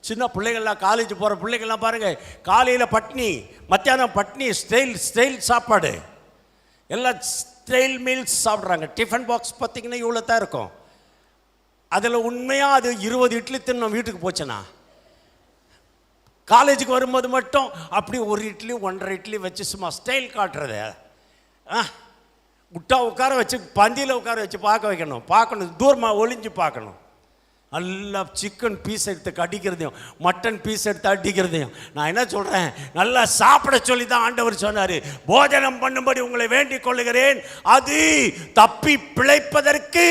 சின்ன பிள்ளைகள்லாம், காலேஜ் போகிற பிள்ளைகள்லாம் பாருங்க, காலையில் பட்னி, மத்தியானம் பட்னி, ஸ்டைல் சாப்பாடு, எல்லாம் ஸ்டைல் மீல்ஸ் சாப்பிட்றாங்க. டிஃபன் பாக்ஸ் பார்த்தீங்கன்னா இவ்வளோ தான் இருக்கும். அதில் உண்மையாக அது 20 இட்லி தின்னு வீட்டுக்கு போச்சுன்னா, காலேஜுக்கு வரும்போது மட்டும் அப்படி 1 இட்லி 1.5 இட்லி வச்சு சும்மா ஸ்டைல் காட்டுறது. முட்டா உட்கார வச்சு பந்தியில் உட்கார வச்சு பார்க்கணும், தூரமாக ஒளிஞ்சு பார்க்கணும். நல்லா சிக்கன் பீஸ் எடுத்து அடிக்கிறதையும், மட்டன் பீஸ் எடுத்து அடிக்கிறதையும். நான் என்ன சொல்கிறேன், நல்லா சாப்பிட சொல்லி தான் ஆண்டவர் சொன்னார், போஜனம் பண்ணும்படி உங்களை வேண்டிக் கொள்ளுகிறேன். அது தப்பி பிழைப்பதற்கு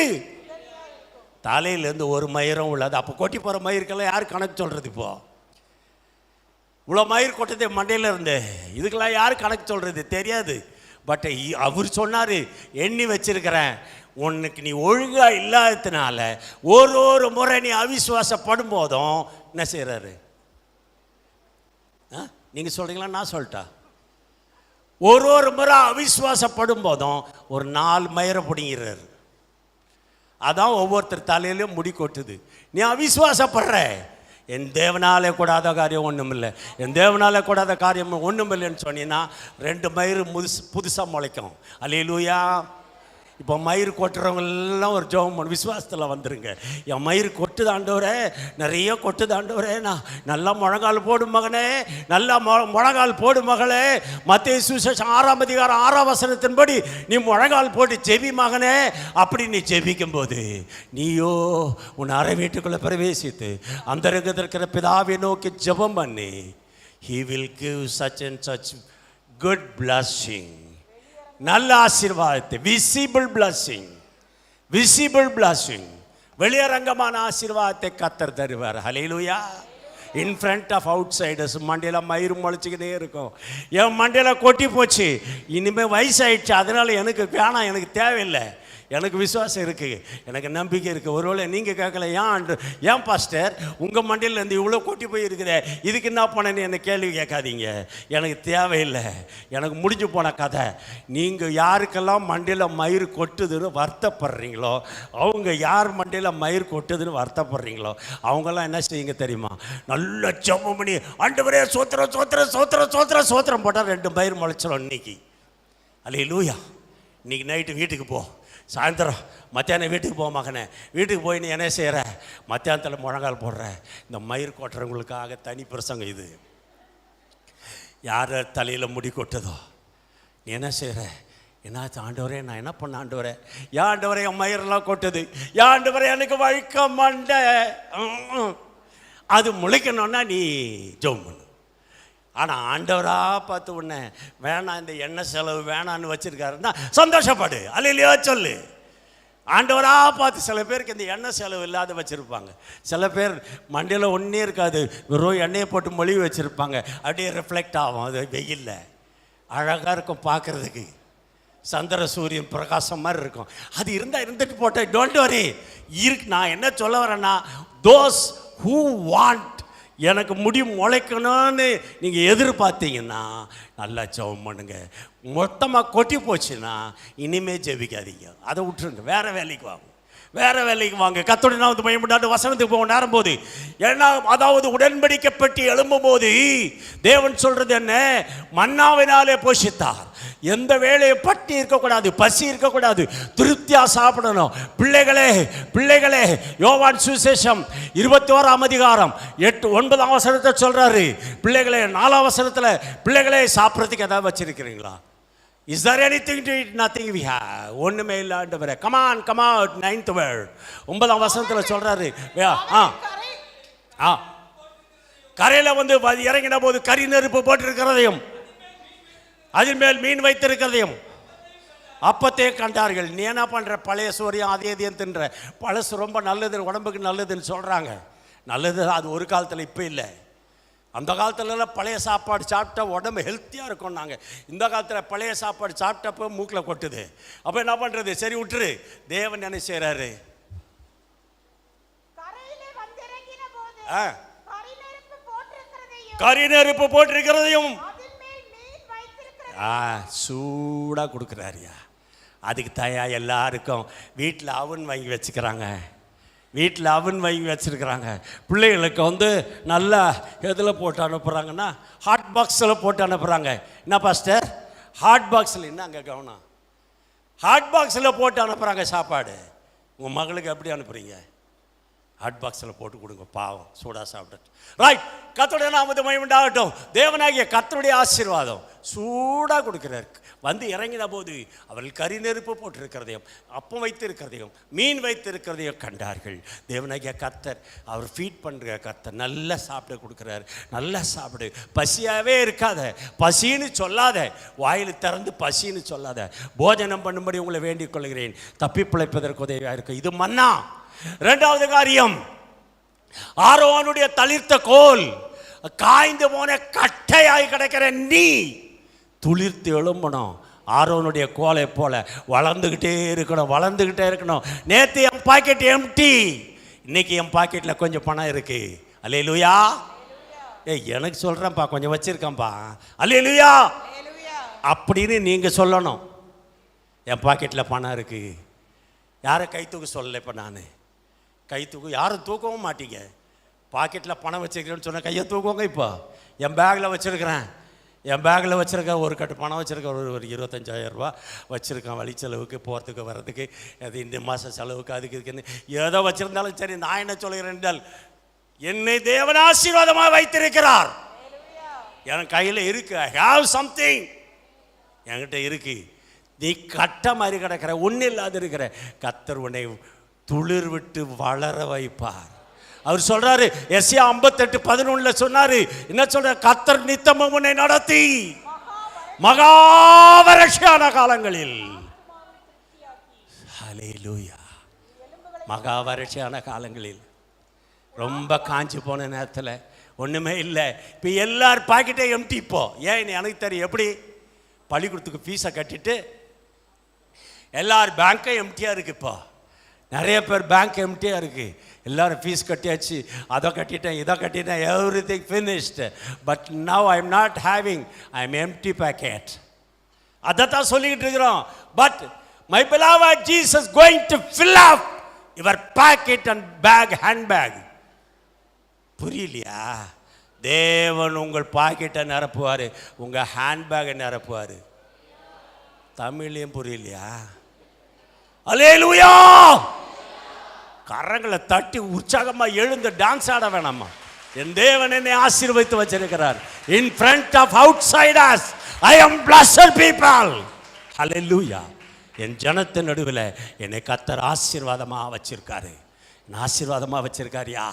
தலையிலேருந்து ஒரு மயிரும் உள்ளது. அப்போ கொட்டி போகிற மயிருக்கெல்லாம் யார் கணக்கு சொல்கிறது? இப்போது இவ்வளோ மயிர் கொட்டது மண்டையில் இருந்து, இதுக்கெல்லாம் யார் கணக்கு சொல்கிறது? தெரியாது. பட் அவர் சொன்னார், எண்ணி வச்சிருக்கிறேன். உனக்கு நீ ஒழுங்கா இல்லாததுனால ஒரு முறை நீ அவிசுவாசப்படும் போதும் என்ன செய்கிறாரு? நீங்கள் சொல்கிறீங்களா, நான் சொல்லிட்டா? ஒரு முறை அவிசுவாசப்படும் போதும் ஒரு 4 மயிரை பிடிங்கிறாரு. அதான் ஒவ்வொருத்தர் தலையிலையும் முடி கொட்டுது. நீ அவிசுவாசப்படுற, என் தேவனாலே கூடாத காரியம் ஒன்றும் இல்லை, என் தேவனாலே கூடாத காரியம் ஒன்றும் இல்லைன்னு சொன்னீங்கன்னா 2 மயிறு புதுசாக முளைக்கும். அல்லேலூயா. இப்போ மயிர் கொட்டுறவங்கெல்லாம் ஒரு ஜெபம் விசுவாசத்தில் வந்துருங்க. என் மயிர் கொட்டுது ஆண்டவரே, நிறைய கொட்டுது ஆண்டவரே, நான் நல்லா முழங்கால் போடும் மகனே, நல்லா முழங்கால் போடும் மகளே. மத்தேயு சுவிசேஷம் 6ஆம் அதிகாரம் 6ஆம் வசனத்தின்படி நீ முழங்கால் போட்டு ஜெபி மகனே. அப்படி நீ ஜெபிக்கும் போது நீயோ உன் அறை வீட்டுக்குள்ளே பிரவேசித்து அந்த இருக்கிற பிதாவை நோக்கி ஜெபம் பண்ணி, he will give such and such good blessing, நல்ல ஆசீர்வாதத்தை, விசிபிள் பிளஸிங், விசிபிள் பிளஸிங், வெளியரங்கமான ஆசீர்வாதத்தை கர்த்தர் தருவார். Hallelujah. In front of outsiders. மண்டையில் மயிறு முளைச்சிக்கிட்டே இருக்கும். என் மண்டையில் கொட்டி போச்சு, இனிமேல் வயசாயிடுச்சு, அதனால் எனக்கு வேணாம், எனக்கு தேவையில்லை. எனக்கு விசுவாசம் இருக்குது, எனக்கு நம்பிக்கை இருக்குது. ஒருவேளை நீங்கள் கேட்கல, ஏன் பாஸ்டர் உங்கள் மண்டியிலேருந்து இவ்வளோ கொட்டி போய் இருக்குதே, இதுக்கு என்ன பண்ணேன்னு என்ன கேள்வி கேட்காதீங்க. எனக்கு தேவையில்லை, எனக்கு முடிஞ்சு போன கதை. நீங்கள் யாருக்கெல்லாம் மண்டியில் மயிர் கொட்டுதுன்னு வருத்தப்படுறீங்களோ, அவங்க யார் மண்டியில் மயிர் கொட்டுதுன்னு வருத்தப்படுறீங்களோ அவங்கெல்லாம் என்ன செய்யுங்க தெரியுமா? நல்ல ஜெபம் பண்ணி ஆண்டவரே சோத்திரம் சோத்திரம் சோத்திரம் சோத்திரம் சோத்திரம் போட்டால் 2 மயிர் முளைச்சிடும் இன்னைக்கு. அல்லேலூயா. இன்னைக்கு நைட்டு வீட்டுக்கு போ, சாயந்தரம் மத்தியானம் வீட்டுக்கு போக மகனே. வீட்டுக்கு போய் நீ என்ன செய்கிற? மத்தியானத்தில் முழங்கால் போடுற. இந்த மயிர் கொட்டுறவங்களுக்காக தனி பிரசங்கம் இது. யார் தலையில் முடி கொட்டுதோ நீ என்ன செய்கிற? என்னாச்சு ஆண்டவரே, நான் என்ன பண்ண ஆண்டவரே? ஏன் ஆண்டவரே என் மயிரெல்லாம் கொட்டுது? ஏன் ஆண்டவரே எனக்கு வழுக்க மாட்டே? அது முளைக்கணும்னா நீ ஜெபம் பண்ணு. ஆனால் ஆண்டவராக பார்த்து உடனே வேணாம், இந்த எண்ணெய் செலவு வேணான்னு வச்சுருக்காருன்னா சந்தோஷப்படு. அல்லேலூயா சொல்லு. ஆண்டவராக பார்த்து சில பேருக்கு இந்த எண்ணெய் செலவு இல்லாத வச்சுருப்பாங்க. சில பேர் மண்டையில் ஒன்றே இருக்காது, வெறும் எண்ணெயை போட்டு மொழிவு வச்சுருப்பாங்க. அப்படியே ரிஃப்ளெக்ட் ஆகும், அது வெயிலில் அழகாக இருக்கும் பார்க்குறதுக்கு. சந்திர சூரியன் பிரகாசம் மாதிரி இருக்கும். அது இருந்தால் இருந்துட்டு போட்டேன், டோன்ட் வரி. நான் என்ன சொல்ல வரேன்னா, தோஸ் ஹூ வாண்ட், எனக்கு முடி முளைக்கணும்னு நீங்கள் எதிர்பார்த்தீங்கன்னா நல்லா ஜெபம் பண்ணுங்க. மொத்தமாக கொட்டி போச்சுன்னா இனிமேல் ஜெபிக்காதீங்க, அதை விட்டுருங்க, வேறு வேலைக்கு வாங்க, வேறு வேலைக்கு வாங்க. கர்த்தருடைய நாமத்தை மகிமைப்படாது. வசனத்துக்கு போக நேரும்போது ஏன்னா, அதாவது உடன்படிக்கை பெட்டி எழும்பும்போது தேவன் சொல்கிறது என்ன? மன்னாவினாலே போஷித்தார். எந்த வேலையை பட்டி இருக்கக்கூடாது, பசி இருக்கக்கூடாது, திருப்தியாக சாப்பிடணும். பிள்ளைகளே பிள்ளைகளே, யோவான் சுவிசேஷம் 21ஆம் அதிகாரம் 8-9ஆம் வசனத்தை சொல்கிறாரு. பிள்ளைகளே, 4ஆம் வசனத்தில் பிள்ளைகளே சாப்பிட்றதுக்கு ஏதாவது வச்சிருக்கிறீங்களா? Is there anything to eat? Nothing we have. ஒன்றுமே இல்லை ஆண்டவரே. Come on, come out. 9th word 9ஆம் வசனத்தில் சொல்கிறாரு. கரையில் வந்து இறங்கின போது கறி நெருப்பு போட்டிருக்கிறதையும் அதன் மேல் மீன் வைத்திருக்கிறதையும் அப்பத்தே கண்டார்கள். நீ என்ன பண்ணுற? பழைய சோரியம் அதே இதையும் தின்ற. பழசு ரொம்ப நல்லது, உடம்புக்கு நல்லதுன்னு சொல்கிறாங்க. நல்லது அது ஒரு காலத்தில், இப்போ இல்லை. அந்த காலத்துலலாம் பழைய சாப்பாடு சாப்பிட்டா உடம்பு ஹெல்த்தியாக இருக்கும். நாங்கள் இந்த காலத்தில் பழைய சாப்பாடு சாப்பிட்டப்போ மூக்கில் கொட்டுது. அப்போ என்ன பண்ணுறது? சரி விட்டுரு. தேவன் என்ன செய்கிறாரு? கரி நெருப்பு போட்டிருக்கிறதையும் சூடாக கொடுக்குறாருயா. அதுக்கு தயா எல்லாருக்கும் வீட்டில் அவன் வாங்கி வச்சுக்கிறாங்க, வீட்டில் அவன் வாங்கி வச்சுருக்கிறாங்க. பிள்ளைகளுக்கு வந்து நல்லா எதில் போட்டு அனுப்புகிறாங்கன்னா ஹாட் பாக்ஸில் போட்டு அனுப்புகிறாங்க. என்ன பாஸ்டர் ஹாட் பாக்ஸில்? என்ன அங்கே கவனம்? ஹாட் பாக்ஸில் போட்டு அனுப்புகிறாங்க சாப்பாடு. உங்கள் மகளுக்கு எப்படி அனுப்புகிறீங்க? ஹாட் பாக்ஸில் போட்டு கொடுங்க, பாவம் சூடாக சாப்பிட்டு. ரைட். கர்த்தருடைய நாமத்தை மகிமையுண்டாகட்டும். தேவனாகிய கர்த்தருடைய ஆசீர்வாதம் சூடாக கொடுக்குறாரு. வந்து இறங்கின போது அவர்கள் கறி நெருப்பு போட்டிருக்கிறதையும் அப்பம் வைத்திருக்கிறதையும் மீன் வைத்திருக்கிறதையும் கண்டார்கள். தேவனாகிய கர்த்தர் அவர் ஃபீட் பண்ணுற கர்த்தர் நல்லா சாப்பிட கொடுக்குறாரு. நல்லா சாப்பிடு, பசியாகவே இருக்காத, பசின்னு சொல்லாத, வாயில் திறந்து பசின்னு சொல்லாத. போஜனம் பண்ணும்படி உங்களை வேண்டிக் கொள்கிறேன், தப்பி பிழைப்பதற்கு உதவியாக இருக்கும். இது மன்னா. 2வது காரியம், ஆரோனுடைய தளிர்த்த கோல் காய்ந்து போன கட்டையாய் கிடக்கிற நீ துளிர்த்து எழும்பணும். ஆரோனுடைய கோலை போல வளர்ந்துக்கிட்டே இருக்கணும். நேற்று என் பாக்கெட் எம்டி, இன்னைக்கு என் பாக்கெட்டில் கொஞ்சம் பணம் இருக்கு. அல்லேலூயா. எனக்கு சொல்கிறேன்ப்பா, கொஞ்சம் வச்சிருக்கேன்ப்பா. அல்லேலூயா அப்படின்னு நீங்கள் சொல்லணும். என் பாக்கெட்டில் பணம் இருக்கு. யாரை கை தூக்க சொல்லலை. இப்போ நான் கை தூக்கு, யாரும் தூக்கவும் மாட்டீங்க. பாக்கெட்டில் பணம் வச்சுருக்கிறேன்னு சொன்னால் கையை தூக்குவாங்க. இப்போ என் பேக்கில் வச்சுருக்கேன், ஒரு கட்டு பணம் வச்சுருக்கேன், ஒரு 25,000 ரூபா வச்சுருக்கேன். வழி செலவுக்கு, போகிறதுக்கு வர்றதுக்கு, அது இந்த மாதம் செலவுக்கு, அதுக்கு இதுக்குன்னு ஏதோ வச்சுருந்தாலும் சரி. நான் என்ன சொல்கிறேன் என்றால், என்னை தேவன் ஆசீர்வாதமாக வைத்திருக்கிறார். என் கையில் இருக்கு. ஐ ஹாவ் சம்திங், என்கிட்ட இருக்கு. நீ கட்ட மாதிரி கிடக்கிற, ஒன்றும் இல்லாத இருக்கிற, கர்த்தர் உன்னை துளிர் விட்டு வளர வைப்பார். அவர் சொல்றாரு, எஸ்யா 58:11 சொன்னாரு. என்ன சொல்ற? கர்த்தர் நித்தமும் உன்னை நடத்தி மகாவரட்சியான காலங்களில், ஹல்லேலூயா, மகாவரட்சியான காலங்களில், ரொம்ப காஞ்சி போன நேரத்தில் ஒன்றுமே இல்லை. இப்போ எல்லார் பாக்கெட்டே எம்டி. இப்போ ஏன் எனக்கு தெரியும். எப்படி? பள்ளிக்கூடத்துக்கு ஃபீஸை கட்டிட்டு எல்லார் பேங்க்கும் எம்டியாக இருக்குது. இப்போ நிறைய பேர் பேங்க் எம்டியாக இருக்குது. எல்லோரும் ஃபீஸ் கட்டியாச்சு, அதை கட்டிட்டேன், இதை கட்டிட்டேன், everything finished. But now I am not having, I am empty packet. அதை தான் சொல்லிக்கிட்டு இருக்கிறோம். But my beloved Jesus going to fill up your packet and bag, handbag. புரியலையா? தேவன் உங்கள் பாக்கெட்டை நிரப்புவார், உங்கள் ஹேண்ட்பேக்கை நிரப்புவார். தமிழ்லையும் புரியலையா? அல்லேலூயா. கரங்களை தட்டி உற்சாகமாக எழுந்து டான்ஸ் ஆட வேணாமா? என் தேவன் என்னை ஆசீர்வதித்து வச்சிருக்கிறார். In front of outsiders I am blessed people. Hallelujah. என் ஜனத்தின் நடுவில் என்னை கர்த்தர் ஆசீர்வாதமாக வச்சிருக்காரு. என்ன ஆசீர்வாதமாக வச்சிருக்காரியா?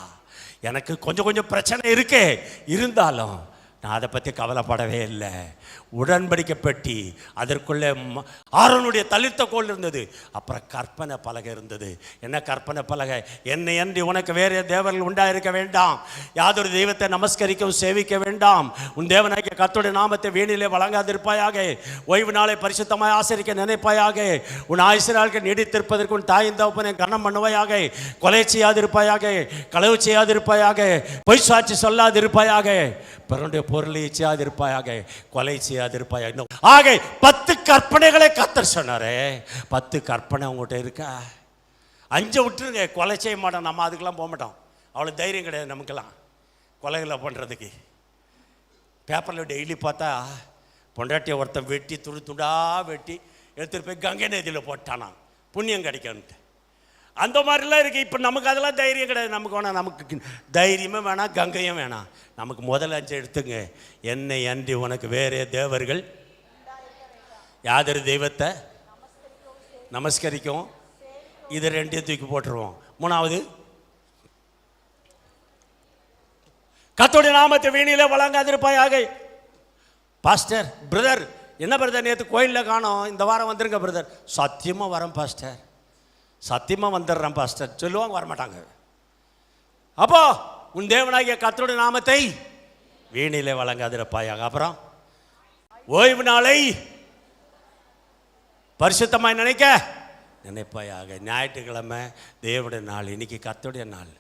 எனக்கு கொஞ்சம் பிரச்சனை இருக்கே, இருந்தாலும் நான் அதை பற்றி கவலைப்படவே இல்லை. உடன்படிக்கை பெட்டி, அதற்குள்ளே ஆரோனுடைய தளிர்த்த கோல் இருந்தது. அப்புறம் கற்பனை பலகை இருந்தது. என்ன கற்பனை பலகை? என்னை அன்றி உனக்கு வேறு தேவர்கள் உண்டாயிருக்க வேண்டாம், யாதொரு தெய்வத்தை நமஸ்கரிக்கவும் சேவிக்க வேண்டாம், உன் தேவனாகிய கர்த்தருடைய நாமத்தை வீணிலே வழங்காதிருப்பாயாக, ஓய்வு நாளை பரிசுத்தமாய் ஆசரிக்க நினைப்பாயாக, உன் ஆயுசு நாட்கள் நீடித்திருப்பதற்கு உன் தாயின் தகப்பனை கனம் பண்ணுவாயாக, கொலை செய்யாதிருப்பாயாக, களவு செய்யாதிருப்பாயாக, பொய் சாட்சி சொல்லாதிருப்பாயாக, பிறனுடைய பொருளை செய்யாதிருப்பாயாக, கொலை செய்யாதிருப்பாயாக. ஆக 10 கற்பனைகளை கர்த்தர் சொன்னாரே. 10 கற்பனை உங்கள்கிட்ட இருக்கா? 5 விட்டுருங்க. கொலை செய்ய மாட்டோம், நம்ம அதுக்கெல்லாம் போக மாட்டோம். அவ்வளோ தைரியம் கிடையாது நமக்கெல்லாம் கொலைகளை பண்ணுறதுக்கு. பேப்பரில் டெய்லி பார்த்தா பொண்டாட்டியை ஒருத்தன் வெட்டி துண்டா வெட்டி எடுத்துகிட்டு போய் கங்கை நதியில் போட்டானா புண்ணியம் கிடைக்கும்ட்டு. அந்த மாதிரிலாம் இருக்குது. இப்போ நமக்கு அதெல்லாம் தைரியம் கிடையாது. நமக்கு வேணாம், நமக்கு தைரியமே வேணாம், கங்கையும் வேணாம். நமக்கு முதல்ல 5 எடுத்துங்க. என்னை அன்றி உனக்கு வேறே தேவர்கள், யாதொரு தெய்வத்தை நமஸ்கரிக்கும், இது 2 தூக்கி போட்டுருவோம். 3வது, கர்த்தருடைய நாமத்தை வீணிலே வழங்காதிருப்பாயாக. பாஸ்டர், பிரதர், என்ன பிரதர் நேற்று கோயிலில் காணோம், இந்த வாரம் வந்துருங்க பிரதர். சத்தியமாக வரேன் பாஸ்டர், சத்தியமாக வந்துடுறேன் பாஸ்டர் சொல்லுவாங்க, வரமாட்டாங்க. அப்போ உன் தேவனாகிய கர்த்தருடைய நாமத்தை வீணிலே வழங்காதிருப்பாயாக. அப்புறம் ஓய்வு நாளை பரிசுத்தமாய் நினைப்பாயாக. ஞாயிற்றுக்கிழமை தேவனுடைய நாள், இன்னைக்கு கர்த்தருடைய நாள்,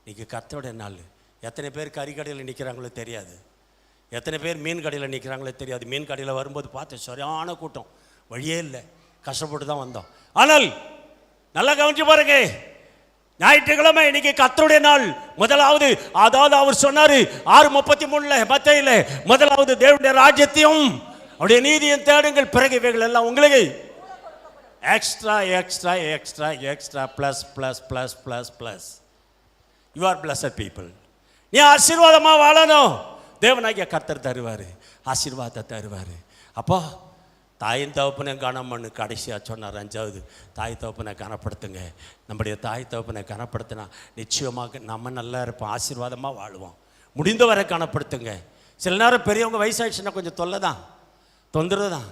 இன்னைக்கு கர்த்தருடைய நாள். எத்தனை பேர் கறிக்கடையில் நிற்கிறாங்களோ தெரியாது, எத்தனை பேர் மீன் கடையில் நிற்கிறாங்களோ தெரியாது. மீன் கடையில் வரும்போது பார்த்து சரியான கூட்டம், வழியே இல்லை, கஷ்டப்பட்டு தான் வந்தோம். ஆனால் நல்லா கவனிச்சு பாருங்க, ஞாயிற்றுக்கிழமை இன்னைக்கு கர்த்தருடைய நாள். முதலாவது, அதாவது அவர் சொன்னாரு 6:33 மத்தேயுல, முதலாவது தேவனுடைய ராஜ்யத்தையும் அவருடைய நீதியும் தேடுங்கள், பிறகு இவைகள் எல்லாம் உங்களுக்கு extra extra extra extra plus plus plus plus plus. You are blessed people. நீ ஆசீர்வாதமாக வாழணும், தேவனாகிய கர்த்தர் தருவார், ஆசீர்வாதத்தை தருவார். அப்போ தாயின் தகப்பனை கனம் பண்ணு. கடைசியாக சொன்னார் 5வது, தாய் தகப்பனை கனப்படுத்துங்க. நம்முடைய தாய் தகப்பனை கனப்படுத்தினா நிச்சயமாக நம்ம நல்லா இருப்போம், ஆசீர்வாதமாக வாழுவோம். முடிந்தவரை கனப்படுத்துங்க. சில நேரம் பெரியவங்க வயசாகிடுச்சுன்னா கொஞ்சம் தொந்தரவு தான்.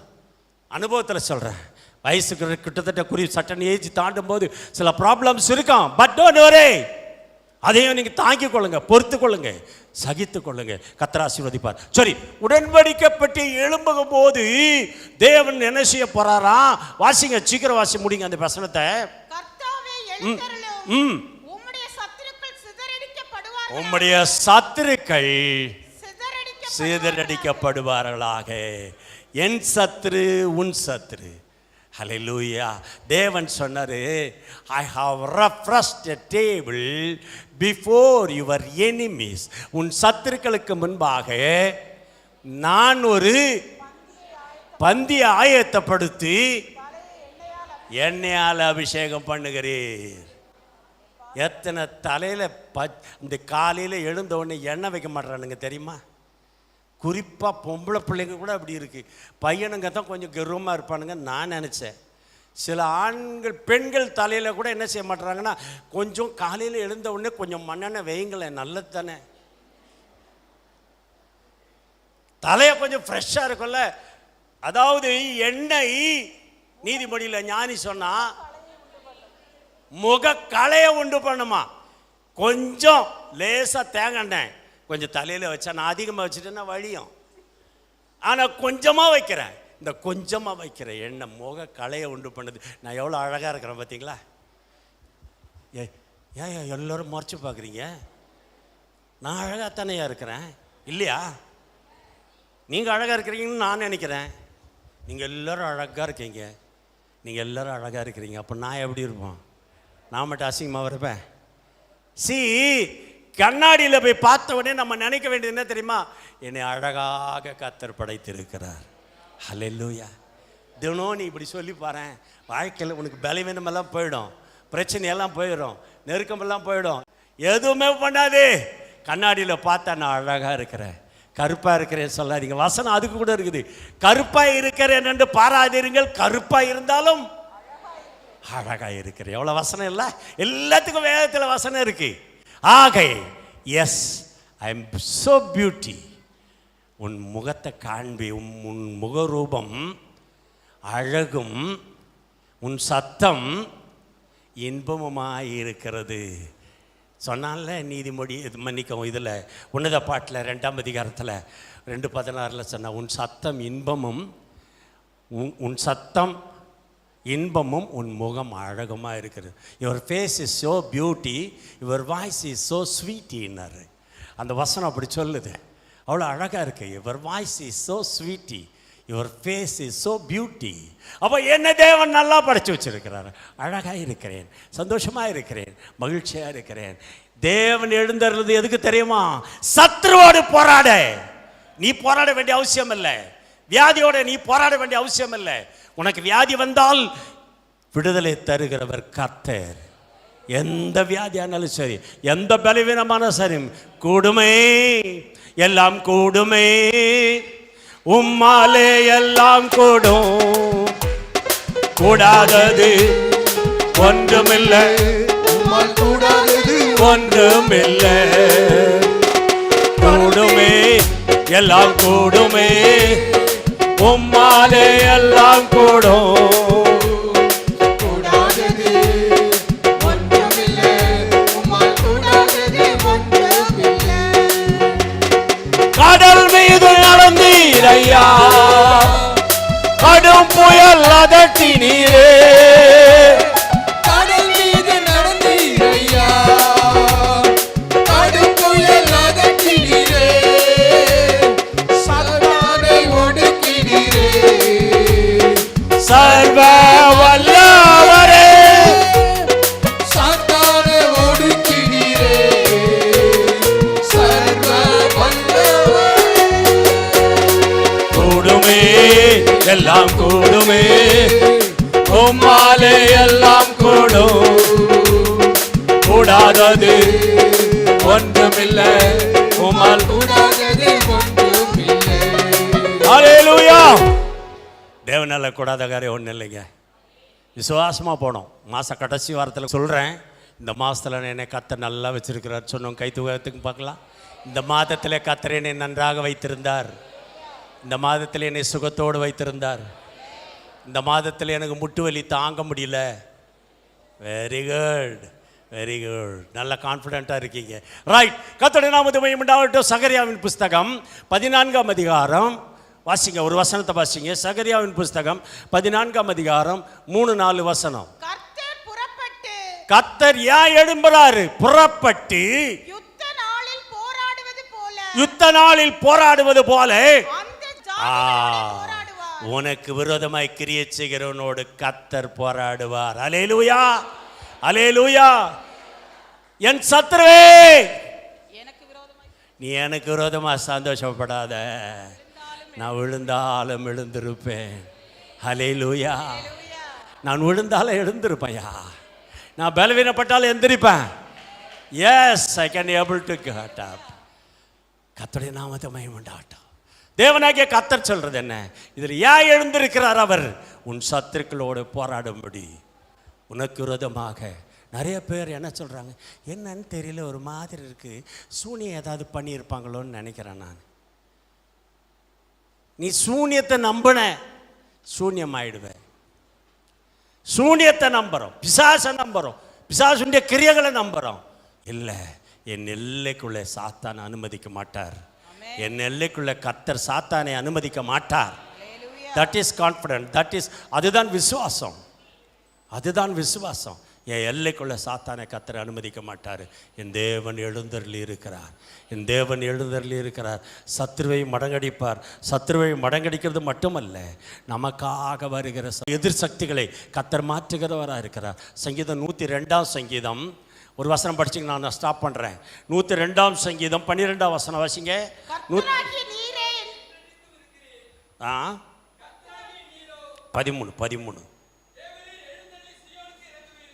அனுபவத்தில் சொல்கிறேன். வயசுக்கு கிட்டத்தட்ட சட்டன் ஏஜ் தாண்டும் போது சில ப்ராப்ளம்ஸ் இருக்கும். பட் டோன்ட் வரி, அதையும் நீங்க தாங்கிக் கொள்ளுங்க, பொறுத்து கொள்ளுங்க, சகித்து கொள்ளுங்க. கர்த்தர் ஆசீர்வதிப்பார். சரி, உடன்படிக்கை பெட்டி எழும்பும் போது தேவன் என்ன செய்ய போறாராம்? வாசிங்க, சீக்கிரம் வாசி முடிங்க அந்த வசனத்தை. கர்த்தாவே எழுந்தருளும், உம்முடைய சத்துருக்கள் சிதறடிக்கப்படுவார்கள், உம்முடைய சத்துருக்கள் சிதறடிக்கப்படுவார்களாக. என் சத்துரு உன் சத்துரு. ஹல்லேலூயா. தேவன் சொன்னாரு, I have refreshed a table before your enemies. உன் சத்துருக்களுக்கு முன்பாக நான் ஒரு பந்தியை ஆயத்தப்படுத்தி எண்ணெயால் அபிஷேகம் பண்ணுகிறேன். எத்தனை தலையில் இந்த காலையில் எழுந்த உடனே எண்ணெய் வைக்க மாட்டானுங்க தெரியுமா? குறிப்பாக பொம்பளை பிள்ளைங்க கூட அப்படி இருக்குது. பையனுங்க தான் கொஞ்சம் கர்வமாக இருப்பானுங்க நான் நினச்சேன். சில ஆண்கள் பெண்கள் தலையில் கூட என்ன செய்ய மாட்டாங்கன்னா, கொஞ்சம் காலையில் எழுந்த உடனே கொஞ்சம் மண்ணெண்ணெய் வைங்களேன், நல்லது தானே, தலையை கொஞ்சம் ஃப்ரெஷ்ஷாக இருக்கும்ல. அதாவது எண்ணெய், நீதிமொழியில் ஞானி சொன்னா முக களையை உண்டு பண்ணுமா. கொஞ்சம் லேசாக தேங்காய் எண்ணெய் கொஞ்சம் தலையில் வச்சா, நான் அதிகமாக வச்சுட்டேன்னா வழியும், ஆனால் கொஞ்சமாக வைக்கிறேன். இந்த கொஞ்சமாக வைக்கிற எண்ணெய் முக களையை உண்டு பண்ணுது. நான் எவ்வளோ அழகாக இருக்கிறேன் பார்த்தீங்களா? ஏன் எல்லோரும் முறைச்சி பார்க்குறீங்க? நான் அழகாக தானேயா இருக்கிறேன் இல்லையா? நீங்கள் அழகாக இருக்கிறீங்கன்னு நான் நினைக்கிறேன். நீங்கள் எல்லோரும் அழகாக இருக்கீங்க, நீங்கள் எல்லோரும் அழகாக இருக்கிறீங்க. அப்போ நான் எப்படி இருப்போம்? நான் மட்டும் அசிங்கமாக இருப்பேன்? கண்ணாடியில் போய் பார்த்த உடனே நம்ம நினைக்க வேண்டியது என்ன தெரியுமா? என்னை அழகாக கர்த்தர் படைத்திருக்கிறார். ஹல்லேலூயா. தினம் நீ இப்படி சொல்லி பாரேன், வாழ்க்கையில் உனக்கு பலவீனமெல்லாம் போயிடும், பிரச்சனையெல்லாம் போயிடும், நெருக்கமெல்லாம் போயிடும். எதுவுமே பண்ணாது. கண்ணாடியில் பார்த்தா நான் அழகாக இருக்கிறேன், கருப்பாக இருக்கிறேன் சொல்லாதீங்க. வசனம் அதுக்கு கூட இருக்குது. கருப்பாக இருக்கிறேன் என்று பாராதீர்கள், கருப்பாக இருந்தாலும் அழகாக இருக்கிறேன். எவ்வளோ வசனம் இல்லை? எல்லாத்துக்கும் வேதத்தில் வசனம் இருக்கு. ஆகை yes, I am so beauty. உன் முகத்தை காண்பி, உன் முகரூபம் அழகும் உன் சத்தம் இன்பமுமாய் இருக்கிறது சொன்னால நீதிமொழி. மன்னிக்கவும், இதில் உன்னத பாட்டில் 2ஆம் அதிகாரத்தில் 2:16 சொன்ன, உன் சத்தம் இன்பமும் உன் சத்தம் இன்பமும் உன் முகம் அழகுமாக இருக்கிறது. Your face is so beauty, your voice is so ஸ்வீட்டின்னாரு. அந்த வசனம் அப்படி சொல்லுது. அவ்வளோ அழகாக இருக்கு. Your voice is so sweety, your face is so beauty. அப்போ என்ன தேவன் நல்லா படைச்சு வச்சிருக்கிறார். அழகாக இருக்கிறேன், சந்தோஷமாக இருக்கிறேன், மகிழ்ச்சியாக இருக்கிறேன். தேவன் எழுந்தருளது எதுக்கு தெரியுமா? சத்ருவோடு போராட. நீ போராட வேண்டிய அவசியம் இல்லை. வியாதியோட நீ போராட வேண்டிய அவசியம் இல்லை. உனக்கு வியாதி வந்தால் விடுதலை தருகிறவர் கர்த்தர். எந்த வியாதியானாலும் சரி, எந்த பலவீனமான சரி, கூடுமே எல்லாம் கூடுமே, உம்மாலே எல்லாம் கூடும், கூடாதது ஒன்றுமில்லை, உம்மால் கூடாதது ஒன்றுமில்லை, கூடுமே எல்லாம் கூடுமே, உம்மாலே எல்லாம் கூடும், கூடாதது ஒன்றுமில்லை, உம்மால் கூடாதது ஒன்றுமில்லை. கடல் மீது நடந்தீரையா, கடும் புயல் அதட்டினீரே, கடல் மீது நடந்தீரையா, கடும் புயல் அதட்டினீரே, சாத்தானை ஒடுக்கினீரே, சர்வ வல்லவரே, சாத்தானை ஒடுக்கினீரே, சர்வ வல்லவரே. கூடுமே எல்லாம் கூடுமே, உம்மாலே எல்லாம் கூடும், கூடாதது ஒன்றுமில்லை, உம்மால் கூடாதது ஒன்றுமில்லை. ஹல்லேலூயா. தேவனால கூடாத காரியம் ஒன்றும் இல்லைங்க. விசுவாசமாக போனோம். மாத கடைசி வாரத்தில் சொல்கிறேன், இந்த மாதத்தில் என்னை கர்த்தர் நல்லா வச்சிருக்கிறார் சொன்னோம். கை தூக்கத்துக்கு பார்க்கலாம். இந்த மாதத்தில் கர்த்தர் என்னை நன்றாக வைத்திருந்தார். இந்த மாதத்தில் என்னை சுகத்தோடு வைத்திருந்தார். இந்த மாதத்தில் எனக்கு முட்டு வலி தாங்க முடியல. Very good. வெரி குட், நல்ல கான்ஃபிடென்ட்டாக இருக்கீங்க. ரைட், கர்த்தருடைய நாமத்துக்கு மகிமை உண்டாகட்டும். சகரியாவின் புஸ்தகம் 14ஆம் அதிகாரம் வாசிங்க, ஒரு வசனத்தை வாசிங்க. சகரியாவின் புஸ்தகம் 14ஆம் அதிகாரம் 3-4 வசனம். கர்த்தர் ஏன் எழும்புறாரு? புறப்பட்டு யுத்த நாளில் போராடுவது போல உனக்கு விரோதமாய் கிரியை செய்கிறவனோடு கர்த்தர் போராடுவார். அல்லேலூயா, அல்லேலூயா. என் சத்துருவே, நீ எனக்கு விரோதமா சந்தோஷப்படாத, நான் விழுந்தாலும் எழுந்திருப்பேன். அல்லேலூயா. நான் விழுந்தாலும் எழுந்திருப்பேன்யா. நான் பலவீனப்பட்டாலும் எந்திரிப்பேன். Yes, I can able to get up. கர்த்தருடைய நாமத்தை மகிமை உண்டாகட்டும். தேவனாகிய கர்த்தர் சொல்றது என்ன? இதில் ஏன் எழுந்திருக்கிறார் அவர்? உன் சத்துருக்களோடு போராடும்படி. உனக்கு விரோதமாக நிறைய பேர் என்ன சொல்கிறாங்க, என்னன்னு தெரியல, ஒரு மாதிரி இருக்குது, சூனியம் ஏதாவது பண்ணியிருப்பாங்களோன்னு நினைக்கிறேன் நான். நீ சூனியத்தை நம்பின சூன்யம் ஆயிடுவேன். சூனியத்தை நம்புகிறோம், பிசாசை நம்புகிறோம், பிசாசுடைய கிரியைகளை நம்புகிறோம். இல்லை, என் எல்லைக்குள்ளே சாத்தான் அனுமதிக்க மாட்டார். என் எல்லைக்குள்ளே கர்த்தர் சாத்தானை அனுமதிக்க மாட்டார். தட் இஸ் கான்ஃபிடன்ட், அதுதான் விசுவாசம், அதுதான் விசுவாசம். என் எல்லைக்குள்ள சாத்தானை கர்த்தர் அனுமதிக்க மாட்டார். என் தேவன் எழுந்தருளி இருக்கிறார், என் தேவன் எழுந்தருளி இருக்கிறார். சத்துருவை மடங்கடிப்பார். சத்துருவை மடங்கடிக்கிறது மட்டுமல்ல, நமக்காக வருகிற எதிர் சக்திகளை கர்த்தர் மாற்றுகிறவராக இருக்கிறார். சங்கீதம் 102ஆம் சங்கீதம் ஒரு வசனம் படிச்சிங்க, நான் ஸ்டாப் பண்ணுறேன். 102ஆம் சங்கீதம் 12ஆம் வசனம் வாசிங்க. 13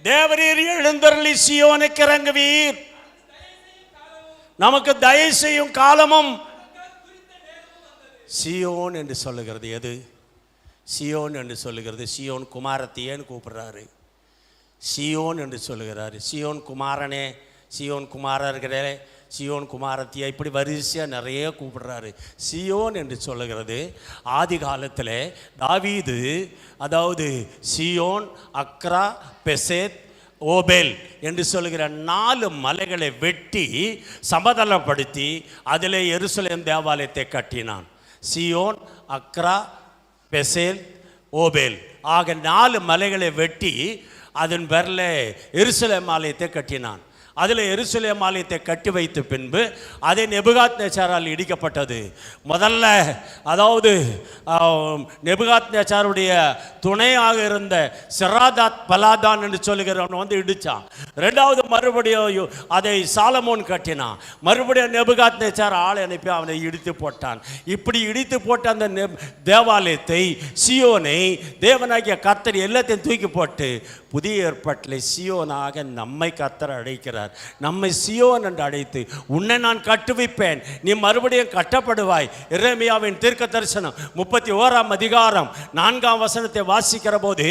தேவரீர் எழுந்தருளி சீயோனுக்கு இறங்குவீர். நமக்கு தயவு செய்யும் காலமும். சீயோன் என்று சொல்லுகிறது எது? சீயோன் என்று சொல்லுகிறது சீயோன் குமாரத்தியேன்னு கூப்பிடுறாரு. சீயோன் என்று சொல்லுகிறாரு. சீயோன் குமாரனே, சீயோன் குமாரர்களே, சீயோன் குமாரத்தியா, இப்படி வரிசையாக நிறைய கூப்பிடுறாரு. சீயோன் என்று சொல்லுகிறது ஆதி காலத்தில் தாவீது, அதாவது சீயோன், அக்ரா, பெசேத், ஓபேல் என்று சொல்லுகிற 4 மலைகளை வெட்டி சமதளப்படுத்தி அதில் எருசலேம் தேவாலயத்தை கட்டினான். சீயோன், அக்ரா, பெசேல், ஓபேல் ஆக 4 மலைகளை வெட்டி அதன் பேரில் எருசலேம் ஆலயத்தை கட்டினான். அதில் எருசலேம் ஆலயத்தை கட்டி வைத்த பின்பு அதை நேபுகாத்நேச்சாரால் இடிக்கப்பட்டது. முதல்ல, அதாவது நேபுகாத்நேச்சாருடைய துணையாக இருந்த செராதாத் பலாதான் என்று சொல்லுகிறவன் வந்து இடித்தான். ரெண்டாவது மறுபடியும் அதை சாலமோன் கட்டினான். மறுபடியும் நேபுகாத்நேச்சார் ஆளை அனுப்பி அவனை இடித்து போட்டான். இப்படி இடித்து போட்ட அந்த தேவாலயத்தை, சீயோனை, தேவனாகிய கர்த்தர் எல்லாத்தையும் தூக்கி போட்டு புதிய ஏற்பாட்டில் சீயோனாக நம்மை கர்த்தர் அழைக்கிறார். நம்மை சீயோன் என்று அழைத்து, உன்னை நான் கட்டுவிப்பேன், நீ மறுபடியும் கட்டப்படுவாய். எரேமியாவின் தீர்க்க தரிசனம் 31ஆம் அதிகாரம் 4ஆம் வசனத்தை வாசிக்கிற போது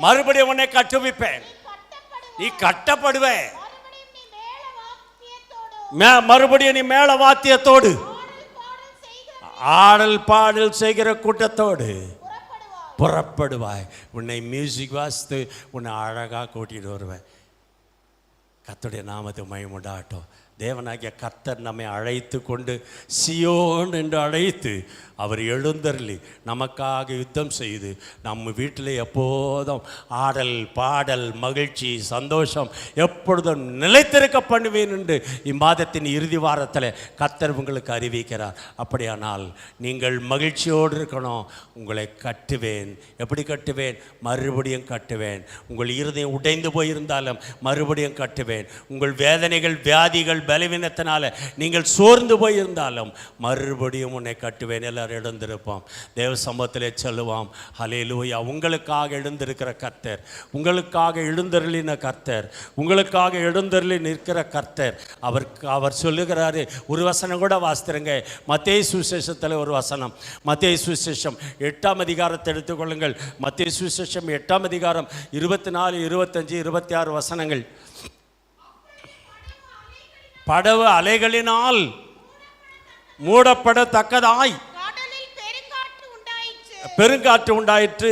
மறுபடியும் உன்னை கட்டுவிப்பேன், நீ கட்டப்படுவே. மறுபடியும் நீ மேல வாத்தியத்தோடு, ஆடல் பாடல் செய்கிற கூட்டத்தோடு புறப்படுவாய். உன்னை மியூசிக் வாசித்து உன்னை அழகாக கூட்டிகிட்டு வருவேன். கர்த்தருடைய நாமத்தை மகிமை உண்டாகட்டும். தேவனாகிய கர்த்தர் நம்மை அழைத்து கொண்டு சீயோன் என்று அழைத்து அவர் எழுந்தருளி நமக்காக யுத்தம் செய்து நம்ம வீட்டில் எப்போதும் ஆடல் பாடல் மகிழ்ச்சி சந்தோஷம் எப்பொழுதும் நிலைத்திருக்க பண்ணுவேன் என்று இம்மாதத்தின் இறுதி வாரத்தில் கர்த்தர் உங்களுக்கு அறிவிக்கிறார். அப்படியானால் நீங்கள் மகிழ்ச்சியோடு இருக்கணும். உங்களை கட்டுவேன். எப்படி கட்டுவேன்? மறுபடியும் கட்டுவேன். உங்கள் இருதயம் உடைந்து போயிருந்தாலும் மறுபடியும் கட்டுவேன். உங்கள் வேதனைகள், வியாதிகள், பலவீனத்தினால நீங்கள் சோர்ந்து போயிருந்தாலும் மறுபடியும் உன்னை கட்டுவேன். எல்லாரும் எழுந்திருப்போம், தேவ சமூகத்திலே சொல்லுவோம். ஹல்லேலூயா. உங்களுக்காக எழுந்திருக்கிற கர்த்தர், உங்களுக்காக எழுந்தருளின கர்த்தர், உங்களுக்காக எழுந்தருளி நிற்கிற கர்த்தர். அவர் சொல்லுகிறாரு. ஒரு வசனம் கூட வாசித்துருங்க. மத்தேயு சுவிசேஷத்தில் ஒரு வசனம், மத்தேயு சுவிசேஷம் 8ஆம் அதிகாரத்தை எடுத்துக்கொள்ளுங்கள். மத்தேயு சுவிசேஷம் 8ஆம் அதிகாரம் 24, 25, 26 வசனங்கள். படவு அலைகளினால் மூடப்படத்தக்கதாய் பெருங்காற்று உண்டாயிற்று.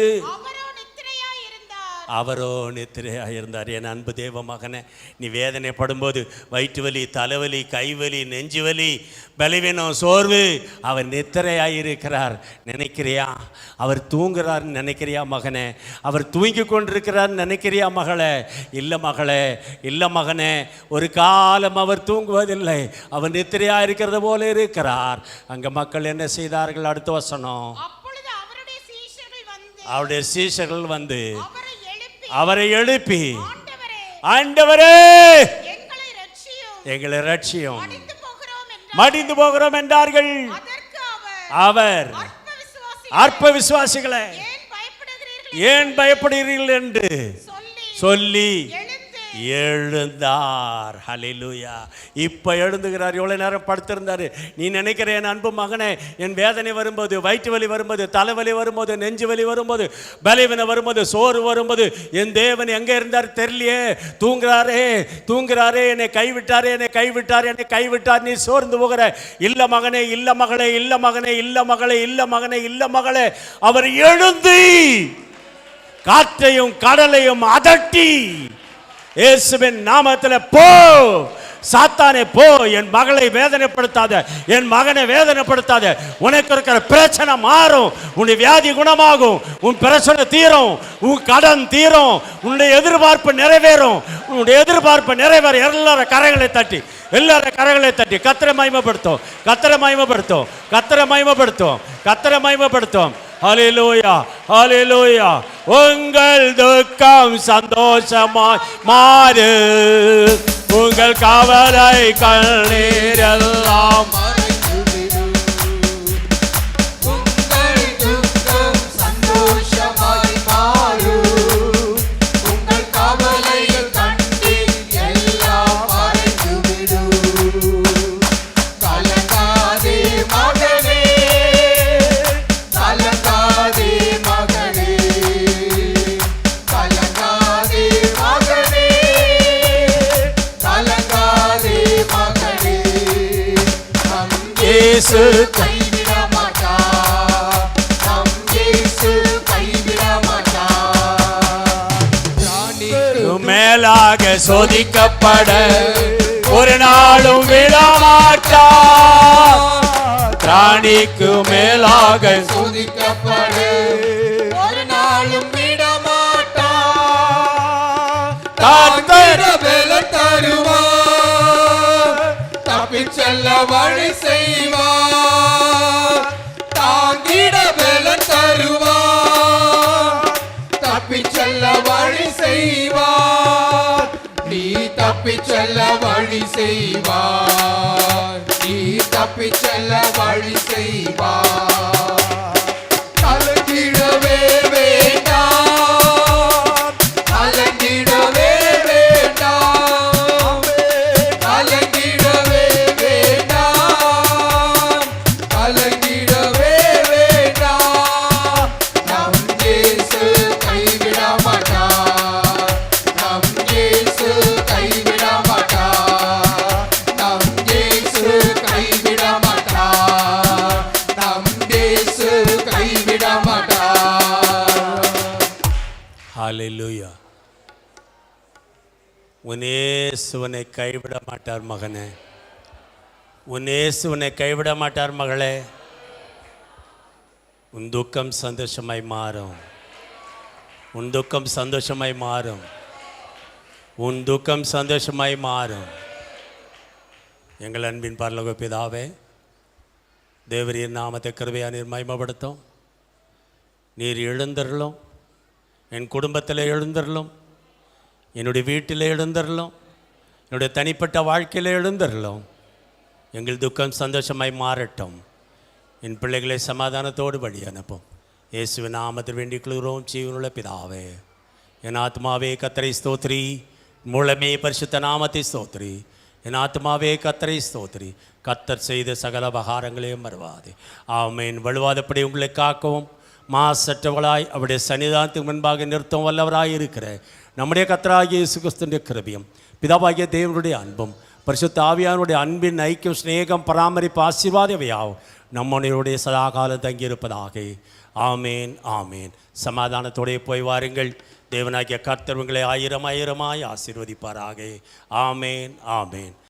அவரோ நித்திரையாக இருந்தார். என் அன்பு தேவ மகனே, நீ வேதனைப்படும்போது வயிற்று வலி, தலைவலி, கைவலி, நெஞ்சு வலி, பலவீனம், சோர்வு, அவர் நித்திரையாயிருக்கிறார் நினைக்கிறியா? அவர் தூங்குறார் நினைக்கிறியா மகனே? அவர் தூங்கி கொண்டிருக்கிறார் நினைக்கிறியா மகளே? இல்லை மகளே, இல்லை மகனே, ஒரு காலம் அவர் தூங்குவதில்லை. அவர் நித்திரையாக இருக்கிறது போல இருக்கிறார். அங்கே மக்கள் என்ன செய்தார்கள்? அடுத்த வசனம். அப்பொழுது அவருடைய சீஷர்கள் வந்து அவரை அவரை எழுப்பி, ஆண்டவரே, எங்களை ரட்சியும், மடிந்து போகிறோம் என்றார்கள். அதற்கு அவர், அற்ப விசுவாசிகளே, ஏன் பயப்படுகிறீர்கள் என்று சொல்லி எழுந்தார். ஹல்லேலூயா. இப்போ எழுந்துகிறார். எவ்வளோ நேரம் படுத்திருந்தார்? நீ நினைக்கிற என் அன்பு மகனே, என் வேதனை வரும்போது, வயிற்று வலி வரும்போது, தலைவலி வரும்போது, நெஞ்சு வலி வரும்போது, பலவீனம் வரும்போது, சோறு வரும்போது, என் தேவன் எங்கே இருந்தார் தெரியலையே, தூங்குறாரே, என்னை கைவிட்டாரே, என்னை கைவிட்டார், நீ சோர்ந்து போகிற. இல்லை மகனே, இல்லை மகளே, இல்லை மகனே, இல்லை மகளே, இல்லை மகனே, இல்லை மகளே, அவர் எழுந்து காற்றையும் கடலையும் அதட்டி இயேசுவின் நாமத்தில் போ, சாத்தானே போ, என் மகளை வேதனைப்படுத்தாத, என் மகனை வேதனைப்படுத்தாத. உனக்கு இருக்கிற பிரச்சனை மாறும், உன்னுடைய வியாதி குணமாகும், உன் பிரச்சனை தீரும், உன் கடன் தீரும், உன்னுடைய எதிர்பார்ப்பு நிறைவேறும். உன்னுடைய எதிர்பார்ப்பு நிறைவேற எல்லாரும் கரைகளை தட்டி கர்த்தரை மகிமைப்படுத்தும், கர்த்தரை மகிமைப்படுத்தும். ஹல்லேலூயா, ஹல்லேலூயா. உங்கள் துக்கம் சந்தோஷமாய் மாறு, உங்கள் கவலை கண்ணீரெல்லாம் உங்கள் துக்கம் சந்தோஷமாய் மாறும், உங்கள் கவலைகள் கண்ணீர் எல்லாம் மறைந்துவிடும். கலங்காதே மகனே, கலங்காதே மகனே, கலங்காதே மகனே, கலங்காதே மகனே. நம் இயேசு கைவிட மாட்டார், நம் இயேசு கைவிட மாட்டார். மேலாக சோதிக்கப்பட ஒரு நாளும் விடமாட்டார். ராணிக்கு மேலாக சோதிக்கப்படு ஒரு நாளும் விடமாட்டார். கர்த்தர் பலன் தருவார், தப்பிச் செல்ல வழி செய்வார். தாங்கிட பலன் தருவார், தப்பிச் செல்ல வழி செய்வார். நீ தப்பிச் செல்ல வழி செய்வார், நீ தப்பிச் செல்ல வழி செய்வார். கலங்கிடவே வேண்டாம், கலங்கிடவே வேண்டாம், கலங்கிடவே வேண்டாம், கலங்கிடவே வேண்டாம். நம் இயேசு கைவிட மாட்டார், நம் இயேசு கைவிட மாட்டார், நம் இயேசு கைவிட மாட்டார், நம் இயேசு கைவிட மாட்டார். ஹல்லேலூயா. உன் இயேசுவனை கைவிட மாட்டார் மகனே, உன் இயேசுவனை கைவிட மாட்டார் மகளே. உன் துக்கம் சந்தோஷமாய் மாறும், உன் துக்கம் சந்தோஷமாய் மாறும், உன் துக்கம் சந்தோஷமாய் மாறும். எங்கள் அன்பின் பரலோக பிதாவே, தேவரீர் நாமத்தை கிருபையா நீர் மகிமைப்படுத்தும். நீர் எழுந்தருளும், என் குடும்பத்தில் எழுந்தருளும், என்னுடைய வீட்டில் எழுந்தருளும், என்னுடைய தனிப்பட்ட வாழ்க்கையில் எழுந்தருளும். எங்கள் துக்கம் சந்தோஷமாய் மாறட்டும். என் பிள்ளைகளை சமாதானத்தோடு வழி அனுப்பும். இயேசுவின் நாமத்தில் வேண்டிக் கொள்கிறோம் ஜீவனுள்ள பிதாவே. என் ஆத்மாவே கர்த்தரை ஸ்தோத்திரி, மூலமே பரிசுத்த நாமத்தை ஸ்தோத்திரி. என் ஆத்மாவே கர்த்தரை ஸ்தோத்திரி, கர்த்தர் செய்த சகல உபகாரங்களையும் மறவாதே. ஆமென். வலுவாதபடி உங்களை காக்கவும் மாசற்றவளாய் அவருடைய சன்னிதானத்துக்கு முன்பாக நிறுத்தம் வல்லவராய் இருக்கிற நம்முடைய கர்த்தராகிய இயேசு கிறிஸ்துவின் கிருபையும் பிதாவாகிய தேவனுடைய அன்பும் பரிசுத்த ஆவியானுடைய அன்பின் ஐக்கியம், சிநேகம், பராமரிப்பு, ஆசீர்வாதவையாகும் நம்முடைய சதாகாலம் தங்கியிருப்பதாக. ஆமேன், ஆமேன். சமாதானத்தோடே போய் வாருங்கள். தேவனாகிய கர்த்தர் உங்களை ஆயிரம் ஆயிரமாய் ஆசீர்வதிப்பாராக. ஆமேன், ஆமேன்.